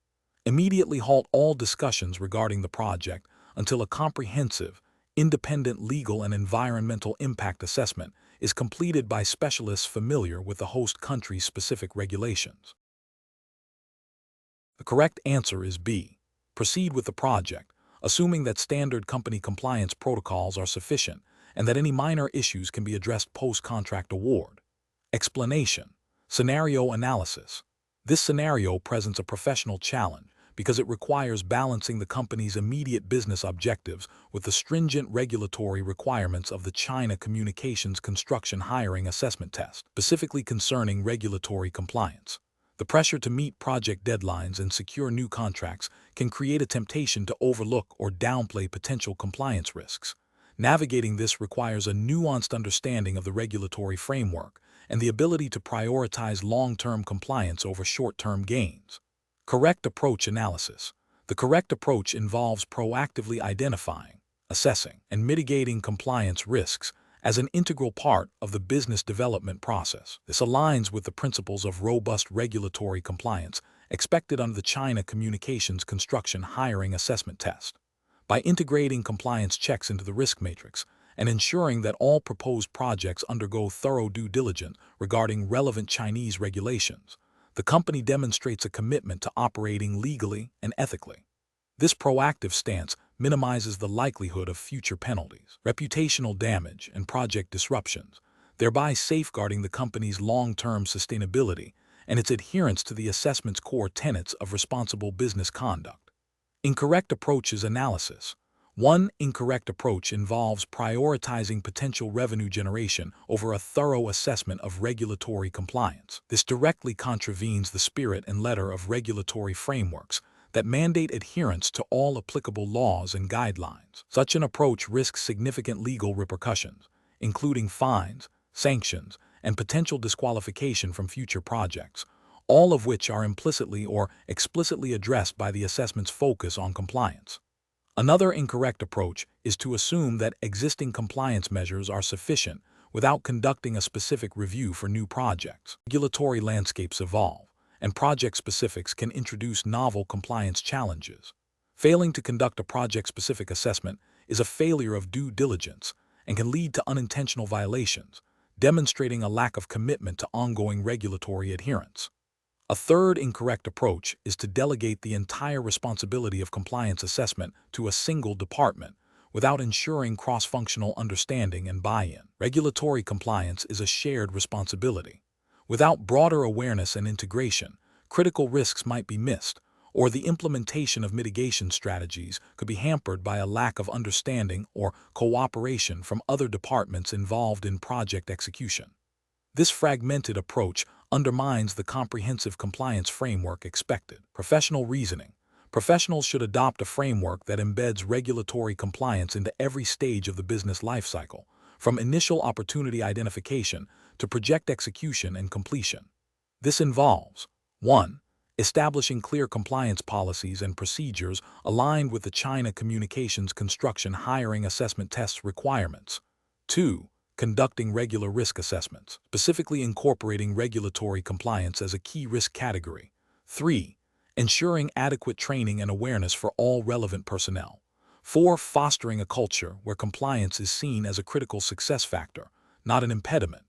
Immediately halt all discussions regarding the project until a comprehensive, independent legal and environmental impact assessment is completed by specialists familiar with the host country's specific regulations. The correct answer is B. Proceed with the project, assuming that standard company compliance protocols are sufficient and that any minor issues can be addressed post-contract award. Explanation. Scenario analysis. This scenario presents a professional challenge because it requires balancing the company's immediate business objectives with the stringent regulatory requirements of the China Communications Construction Hiring Assessment Test, specifically concerning regulatory compliance. The pressure to meet project deadlines and secure new contracts can create a temptation to overlook or downplay potential compliance risks. Navigating this requires a nuanced understanding of the regulatory framework and the ability to prioritize long-term compliance over short-term gains. Correct approach analysis. The correct approach involves proactively identifying, assessing, and mitigating compliance risks as an integral part of the business development process. This aligns with the principles of robust regulatory compliance expected under the China Communications Construction Hiring Assessment Test. By integrating compliance checks into the risk matrix and ensuring that all proposed projects undergo thorough due diligence regarding relevant Chinese regulations, the company demonstrates a commitment to operating legally and ethically. This proactive stance minimizes the likelihood of future penalties, reputational damage, and project disruptions, thereby safeguarding the company's long-term sustainability and its adherence to the assessment's core tenets of responsible business conduct. Incorrect approaches analysis. One incorrect approach involves prioritizing potential revenue generation over a thorough assessment of regulatory compliance. This directly contravenes the spirit and letter of regulatory frameworks that mandate adherence to all applicable laws and guidelines. Such an approach risks significant legal repercussions, including fines, sanctions, and potential disqualification from future projects, all of which are implicitly or explicitly addressed by the assessment's focus on compliance. Another incorrect approach is to assume that existing compliance measures are sufficient without conducting a specific review for new projects. Regulatory landscapes evolve, and project specifics can introduce novel compliance challenges. Failing to conduct a project-specific assessment is a failure of due diligence and can lead to unintentional violations, demonstrating a lack of commitment to ongoing regulatory adherence. A third incorrect approach is to delegate the entire responsibility of compliance assessment to a single department without ensuring cross-functional understanding and buy-in. Regulatory compliance is a shared responsibility. Without broader awareness and integration, critical risks might be missed, or the implementation of mitigation strategies could be hampered by a lack of understanding or cooperation from other departments involved in project execution. This fragmented approach undermines the comprehensive compliance framework expected. Professional reasoning. Professionals should adopt a framework that embeds regulatory compliance into every stage of the business lifecycle, from initial opportunity identification to project execution and completion. This involves 1. Establishing clear compliance policies and procedures aligned with the China Communications Construction Hiring Assessment Test's requirements. 2. Conducting regular risk assessments, specifically incorporating regulatory compliance as a key risk category. 3. Ensuring adequate training and awareness for all relevant personnel. 4. Fostering a culture where compliance is seen as a critical success factor, not an impediment.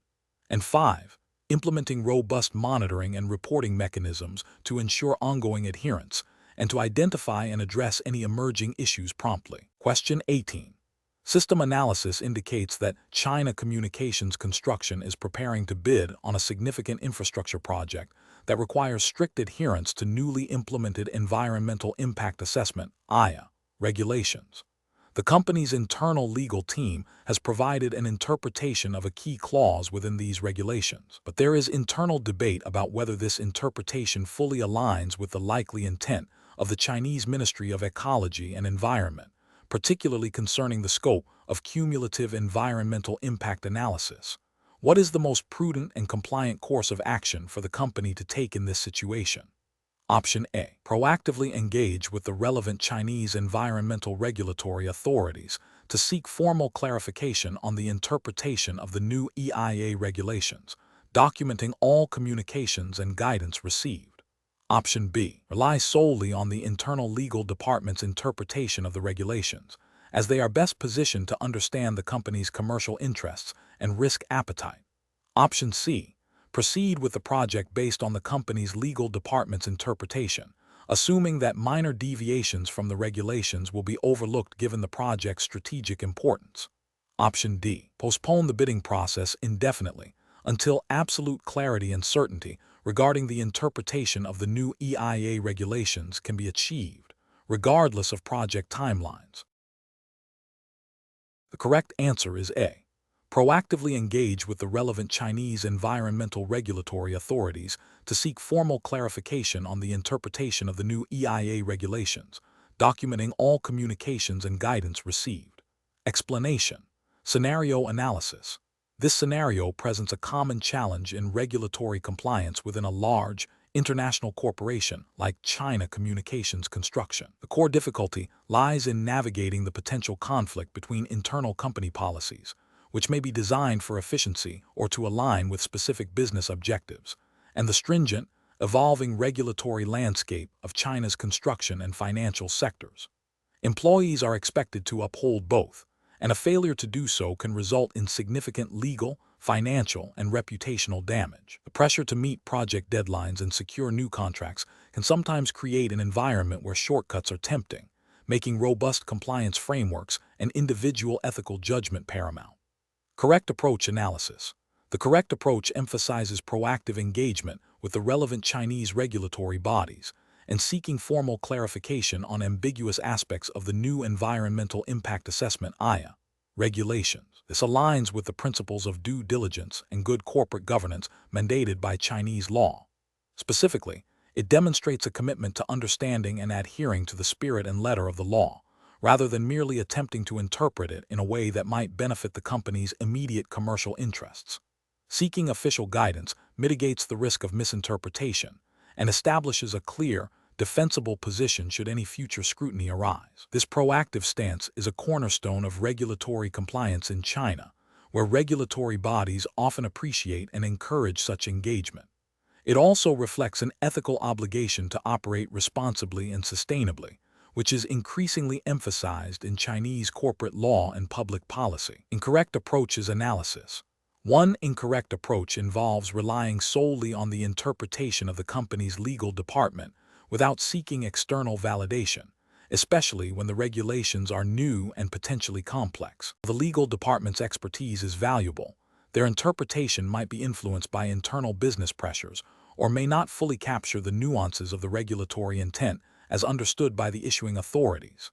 And 5. Implementing robust monitoring and reporting mechanisms to ensure ongoing adherence and to identify and address any emerging issues promptly. Question 18. System analysis indicates that China Communications Construction is preparing to bid on a significant infrastructure project that requires strict adherence to newly implemented Environmental Impact Assessment (IA) regulations. The company's internal legal team has provided an interpretation of a key clause within these regulations, but there is internal debate about whether this interpretation fully aligns with the likely intent of the Chinese Ministry of Ecology and Environment, particularly concerning the scope of cumulative environmental impact analysis. What is the most prudent and compliant course of action for the company to take in this situation? Option A. Proactively engage with the relevant Chinese environmental regulatory authorities to seek formal clarification on the interpretation of the new EIA regulations, documenting all communications and guidance received. Option B. Rely solely on the internal legal department's interpretation of the regulations, as they are best positioned to understand the company's commercial interests and risk appetite. Option C. Proceed with the project based on the company's legal department's interpretation, assuming that minor deviations from the regulations will be overlooked given the project's strategic importance. Option D. Postpone the bidding process indefinitely until absolute clarity and certainty regarding the interpretation of the new EIA regulations can be achieved, regardless of project timelines. The correct answer is A. Proactively engage with the relevant Chinese environmental regulatory authorities to seek formal clarification on the interpretation of the new EIA regulations, documenting all communications and guidance received. Explanation. Scenario analysis. This scenario presents a common challenge in regulatory compliance within a large, international corporation like China Communications Construction. The core difficulty lies in navigating the potential conflict between internal company policies, which may be designed for efficiency or to align with specific business objectives, and the stringent, evolving regulatory landscape of China's construction and financial sectors. Employees are expected to uphold both, and a failure to do so can result in significant legal, financial, and reputational damage. The pressure to meet project deadlines and secure new contracts can sometimes create an environment where shortcuts are tempting, making robust compliance frameworks and individual ethical judgment paramount. Correct approach analysis. The correct approach emphasizes proactive engagement with the relevant Chinese regulatory bodies and seeking formal clarification on ambiguous aspects of the new Environmental Impact Assessment (IA) regulations. This aligns with the principles of due diligence and good corporate governance mandated by Chinese law. Specifically, it demonstrates a commitment to understanding and adhering to the spirit and letter of the law, rather than merely attempting to interpret it in a way that might benefit the company's immediate commercial interests. Seeking official guidance mitigates the risk of misinterpretation and establishes a clear, defensible position should any future scrutiny arise. This proactive stance is a cornerstone of regulatory compliance in China, where regulatory bodies often appreciate and encourage such engagement. It also reflects an ethical obligation to operate responsibly and sustainably, which is increasingly emphasized in Chinese corporate law and public policy. Incorrect approaches analysis. One incorrect approach involves relying solely on the interpretation of the company's legal department without seeking external validation, especially when the regulations are new and potentially complex. The legal department's expertise is valuable. Their interpretation might be influenced by internal business pressures or may not fully capture the nuances of the regulatory intent as understood by the issuing authorities.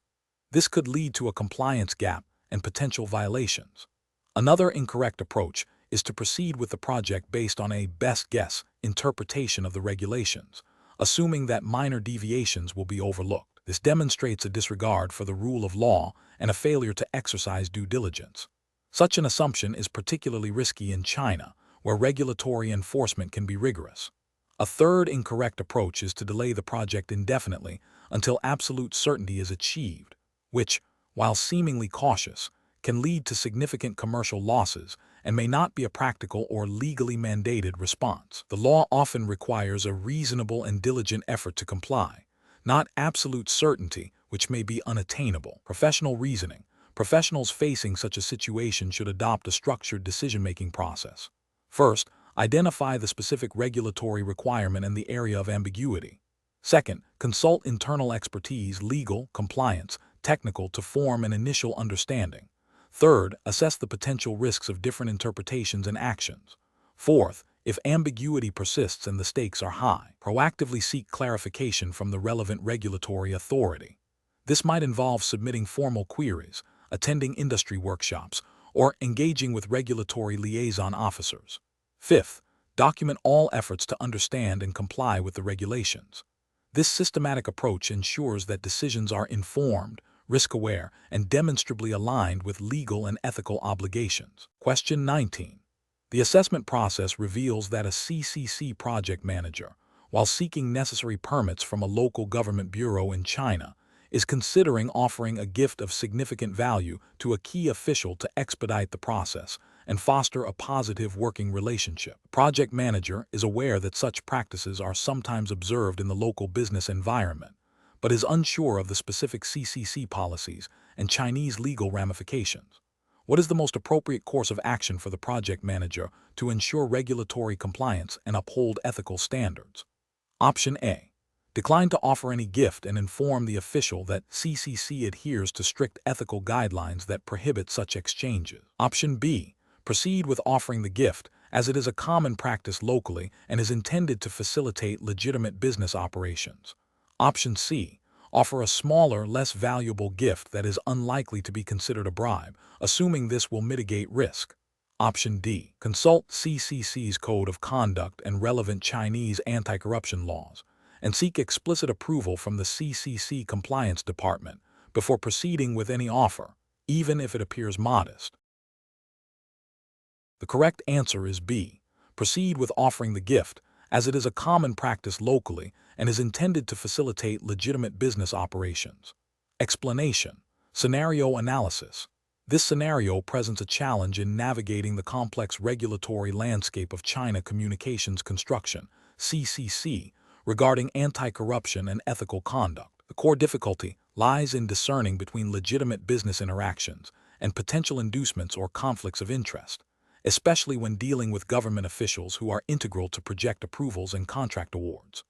This could lead to a compliance gap and potential violations. Another incorrect approach is to proceed with the project based on a best guess interpretation of the regulations, assuming that minor deviations will be overlooked. This demonstrates a disregard for the rule of law and a failure to exercise due diligence. Such an assumption is particularly risky in China, where regulatory enforcement can be rigorous. A third incorrect approach is to delay the project indefinitely until absolute certainty is achieved, which, while seemingly cautious, can lead to significant commercial losses and may not be a practical or legally mandated response. The law often requires a reasonable and diligent effort to comply, not absolute certainty, which may be unattainable. Professional reasoning. Professionals facing such a situation should adopt a structured decision-making process. First, identify the specific regulatory requirement and the area of ambiguity. Second, consult internal expertise, legal, compliance, technical, to form an initial understanding. Third, assess the potential risks of different interpretations and actions. Fourth, if ambiguity persists and the stakes are high, proactively seek clarification from the relevant regulatory authority. This might involve submitting formal queries, attending industry workshops, or engaging with regulatory liaison officers. Fifth, document all efforts to understand and comply with the regulations. This systematic approach ensures that decisions are informed, risk-aware, and demonstrably aligned with legal and ethical obligations. Question 19. The assessment process reveals that a CCC project manager, while seeking necessary permits from a local government bureau in China, is considering offering a gift of significant value to a key official to expedite the process and foster a positive working relationship. The project manager is aware that such practices are sometimes observed in the local business environment, but is unsure of the specific CCC policies and Chinese legal ramifications. What is the most appropriate course of action for the project manager to ensure regulatory compliance and uphold ethical standards? Option A. Decline to offer any gift and inform the official that CCC adheres to strict ethical guidelines that prohibit such exchanges. Option B. Proceed with offering the gift, as it is a common practice locally and is intended to facilitate legitimate business operations. Option C. Offer a smaller, less valuable gift that is unlikely to be considered a bribe, assuming this will mitigate risk. Option D. Consult CCC's Code of Conduct and relevant Chinese anti-corruption laws, and seek explicit approval from the CCC Compliance Department before proceeding with any offer, even if it appears modest. The correct answer is B. Proceed with offering the gift, as it is a common practice locally and is intended to facilitate legitimate business operations. Explanation. Scenario analysis. This scenario presents a challenge in navigating the complex regulatory landscape of China Communications Construction, CCC, regarding anti-corruption and ethical conduct. The core difficulty lies in discerning between legitimate business interactions and potential inducements or conflicts of interest, especially when dealing with government officials who are integral to project approvals and contract awards.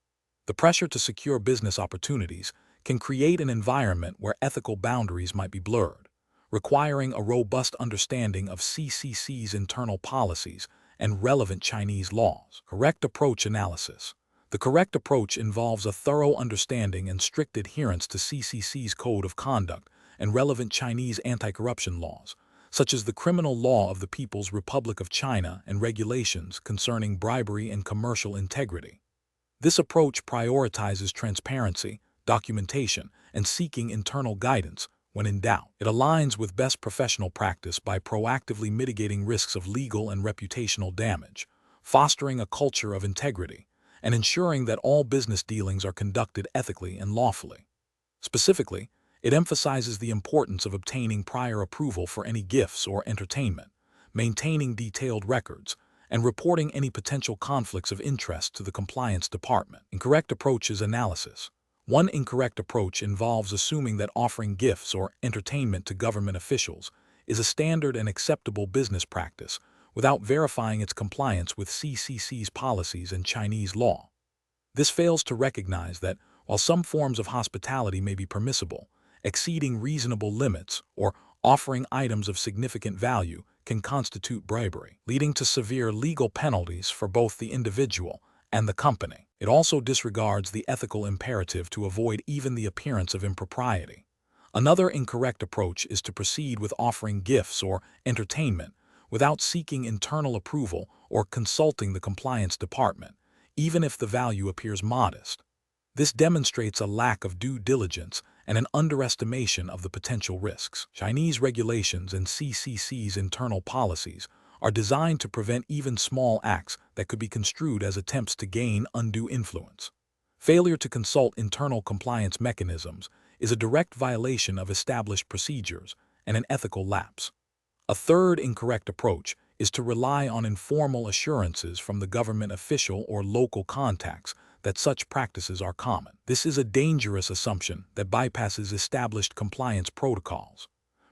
The pressure to secure business opportunities can create an environment where ethical boundaries might be blurred, requiring a robust understanding of CCC's internal policies and relevant Chinese laws. Correct approach analysis. The correct approach involves a thorough understanding and strict adherence to CCC's Code of Conduct and relevant Chinese anti-corruption laws, such as the Criminal Law of the People's Republic of China and regulations concerning bribery and commercial integrity. This approach prioritizes transparency, documentation, and seeking internal guidance when in doubt. It aligns with best professional practice by proactively mitigating risks of legal and reputational damage, fostering a culture of integrity, and ensuring that all business dealings are conducted ethically and lawfully. Specifically, it emphasizes the importance of obtaining prior approval for any gifts or entertainment, maintaining detailed records, and reporting any potential conflicts of interest to the compliance department. Incorrect approaches analysis. One incorrect approach involves assuming that offering gifts or entertainment to government officials is a standard and acceptable business practice without verifying its compliance with CCC's policies and Chinese law. This fails to recognize that, while some forms of hospitality may be permissible, exceeding reasonable limits or offering items of significant value can constitute bribery, leading to severe legal penalties for both the individual and the company. It also disregards the ethical imperative to avoid even the appearance of impropriety. Another incorrect approach is to proceed with offering gifts or entertainment without seeking internal approval or consulting the compliance department, even if the value appears modest. This demonstrates a lack of due diligence and an underestimation of the potential risks. Chinese regulations and CCC's internal policies are designed to prevent even small acts that could be construed as attempts to gain undue influence. Failure to consult internal compliance mechanisms is a direct violation of established procedures and an ethical lapse. A third incorrect approach is to rely on informal assurances from the government official or local contacts that such practices are common. This is a dangerous assumption that bypasses established compliance protocols.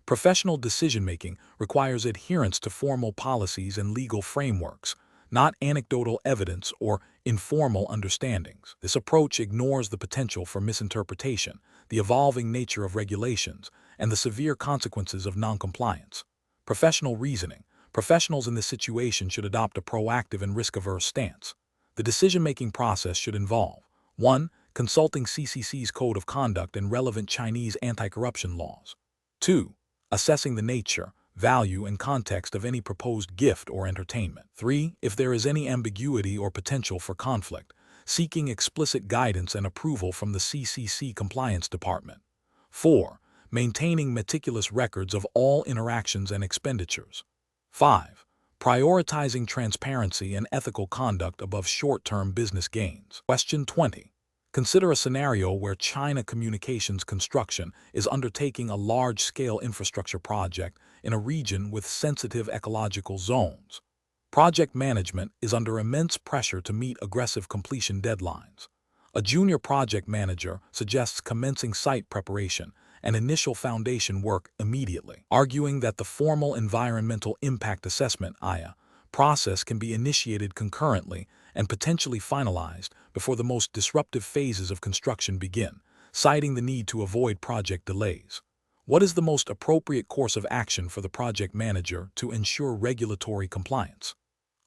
Professional decision-making requires adherence to formal policies and legal frameworks, not anecdotal evidence or informal understandings. This approach ignores the potential for misinterpretation, the evolving nature of regulations, and the severe consequences of noncompliance. Professional reasoning. Professionals in this situation should adopt a proactive and risk-averse stance. The decision-making process should involve 1. Consulting CCC's Code of Conduct and relevant Chinese anti-corruption laws. 2. Assessing the nature, value, and context of any proposed gift or entertainment. 3. If there is any ambiguity or potential for conflict, seeking explicit guidance and approval from the CCC Compliance Department. 4. Maintaining meticulous records of all interactions and expenditures. 5. prioritizing transparency and ethical conduct above short-term business gains. Question 20. Consider a scenario where China Communications Construction is undertaking a large-scale infrastructure project in a region with sensitive ecological zones. Project management is under immense pressure to meet aggressive completion deadlines. A junior project manager suggests commencing site preparation and initial foundation work immediately, arguing that the formal Environmental Impact Assessment (IA) process can be initiated concurrently and potentially finalized before the most disruptive phases of construction begin, citing the need to avoid project delays. What is the most appropriate course of action for the project manager to ensure regulatory compliance?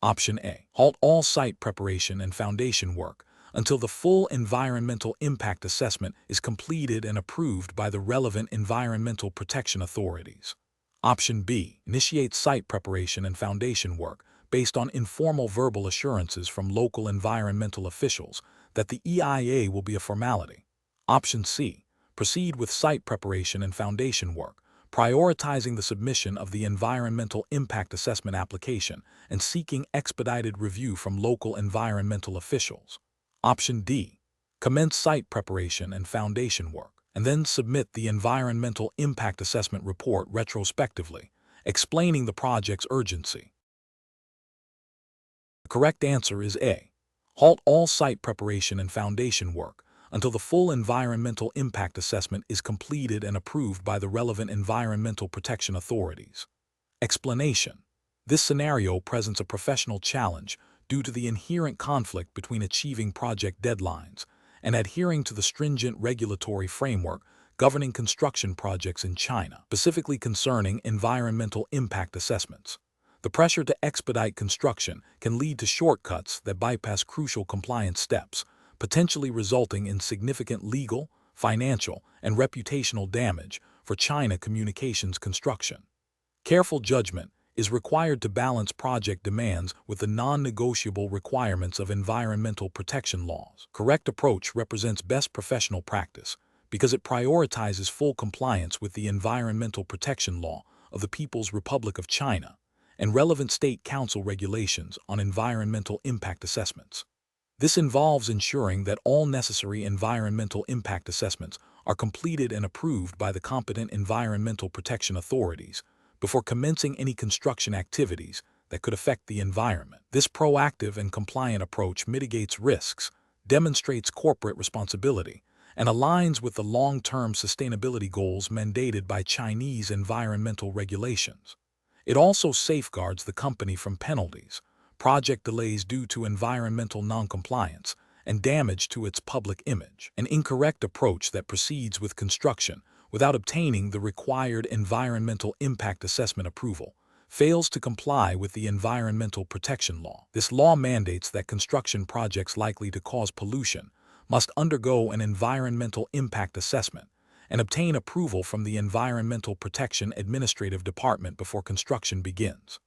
Option A. Halt all site preparation and foundation work until the full environmental impact assessment is completed and approved by the relevant environmental protection authorities. Option B. Initiate site preparation and foundation work based on informal verbal assurances from local environmental officials that the EIA will be a formality. Option C. Proceed with site preparation and foundation work, prioritizing the submission of the environmental impact assessment application and seeking expedited review from local environmental officials. Option D. Commence site preparation and foundation work, and then submit the environmental impact assessment report retrospectively, explaining the project's urgency. The correct answer is A. Halt all site preparation and foundation work until the full environmental impact assessment is completed and approved by the relevant environmental protection authorities. Explanation. This scenario presents a professional challenge due to the inherent conflict between achieving project deadlines and adhering to the stringent regulatory framework governing construction projects in China, specifically concerning environmental impact assessments. The pressure to expedite construction can lead to shortcuts that bypass crucial compliance steps, potentially resulting in significant legal, financial, and reputational damage for China Communications Construction. Careful judgment is required to balance project demands with the non-negotiable requirements of environmental protection laws. Correct approach represents best professional practice because it prioritizes full compliance with the environmental protection law of the People's Republic of China and relevant state council regulations on environmental impact assessments. This involves ensuring that all necessary environmental impact assessments are completed and approved by the competent environmental protection authorities before commencing any construction activities that could affect the environment. This proactive and compliant approach mitigates risks, demonstrates corporate responsibility, and aligns with the long-term sustainability goals mandated by Chinese environmental regulations. It also safeguards the company from penalties, project delays due to environmental noncompliance, and damage to its public image. An incorrect approach that proceeds with construction without obtaining the required environmental impact assessment approval fails to comply with the environmental protection law. This law mandates that construction projects likely to cause pollution must undergo an environmental impact assessment and obtain approval from the Environmental Protection Administrative Department before construction begins.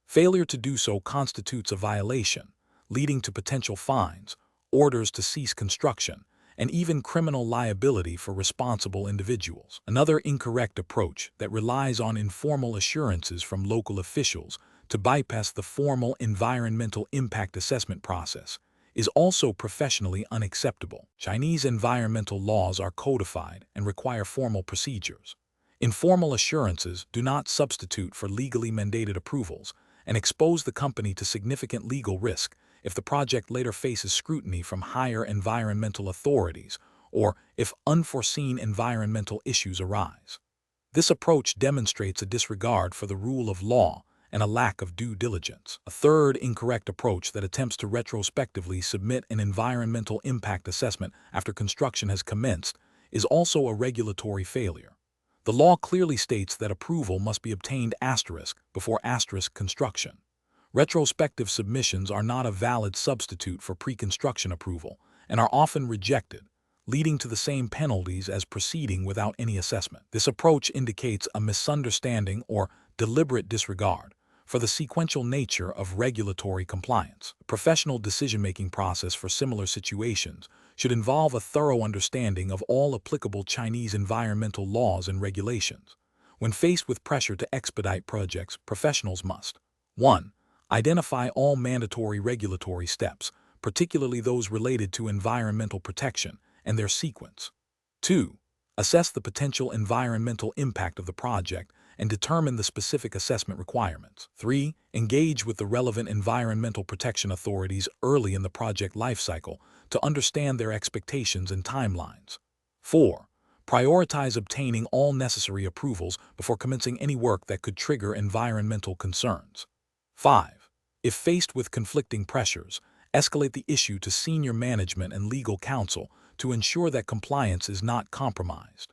Failure to do so constitutes a violation, leading to potential fines, orders to cease construction, and even criminal liability for responsible individuals. Another incorrect approach that relies on informal assurances from local officials to bypass the formal environmental impact assessment process is also professionally unacceptable. Chinese environmental laws are codified and require formal procedures. Informal assurances do not substitute for legally mandated approvals and expose the company to significant legal risk if the project later faces scrutiny from higher environmental authorities or if unforeseen environmental issues arise. This approach demonstrates a disregard for the rule of law and a lack of due diligence. A third incorrect approach that attempts to retrospectively submit an environmental impact assessment after construction has commenced is also a regulatory failure. The law clearly states that approval must be obtained before construction. Retrospective submissions are not a valid substitute for pre-construction approval and are often rejected, leading to the same penalties as proceeding without any assessment. This approach indicates a misunderstanding or deliberate disregard for the sequential nature of regulatory compliance. The professional decision-making process for similar situations should involve a thorough understanding of all applicable Chinese environmental laws and regulations. When faced with pressure to expedite projects, professionals must 1. Identify all mandatory regulatory steps, particularly those related to environmental protection, and their sequence. 2. Assess the potential environmental impact of the project and determine the specific assessment requirements. 3. Engage with the relevant environmental protection authorities early in the project lifecycle to understand their expectations and timelines. 4. Prioritize obtaining all necessary approvals before commencing any work that could trigger environmental concerns. 5. If faced with conflicting pressures, escalate the issue to senior management and legal counsel to ensure that compliance is not compromised.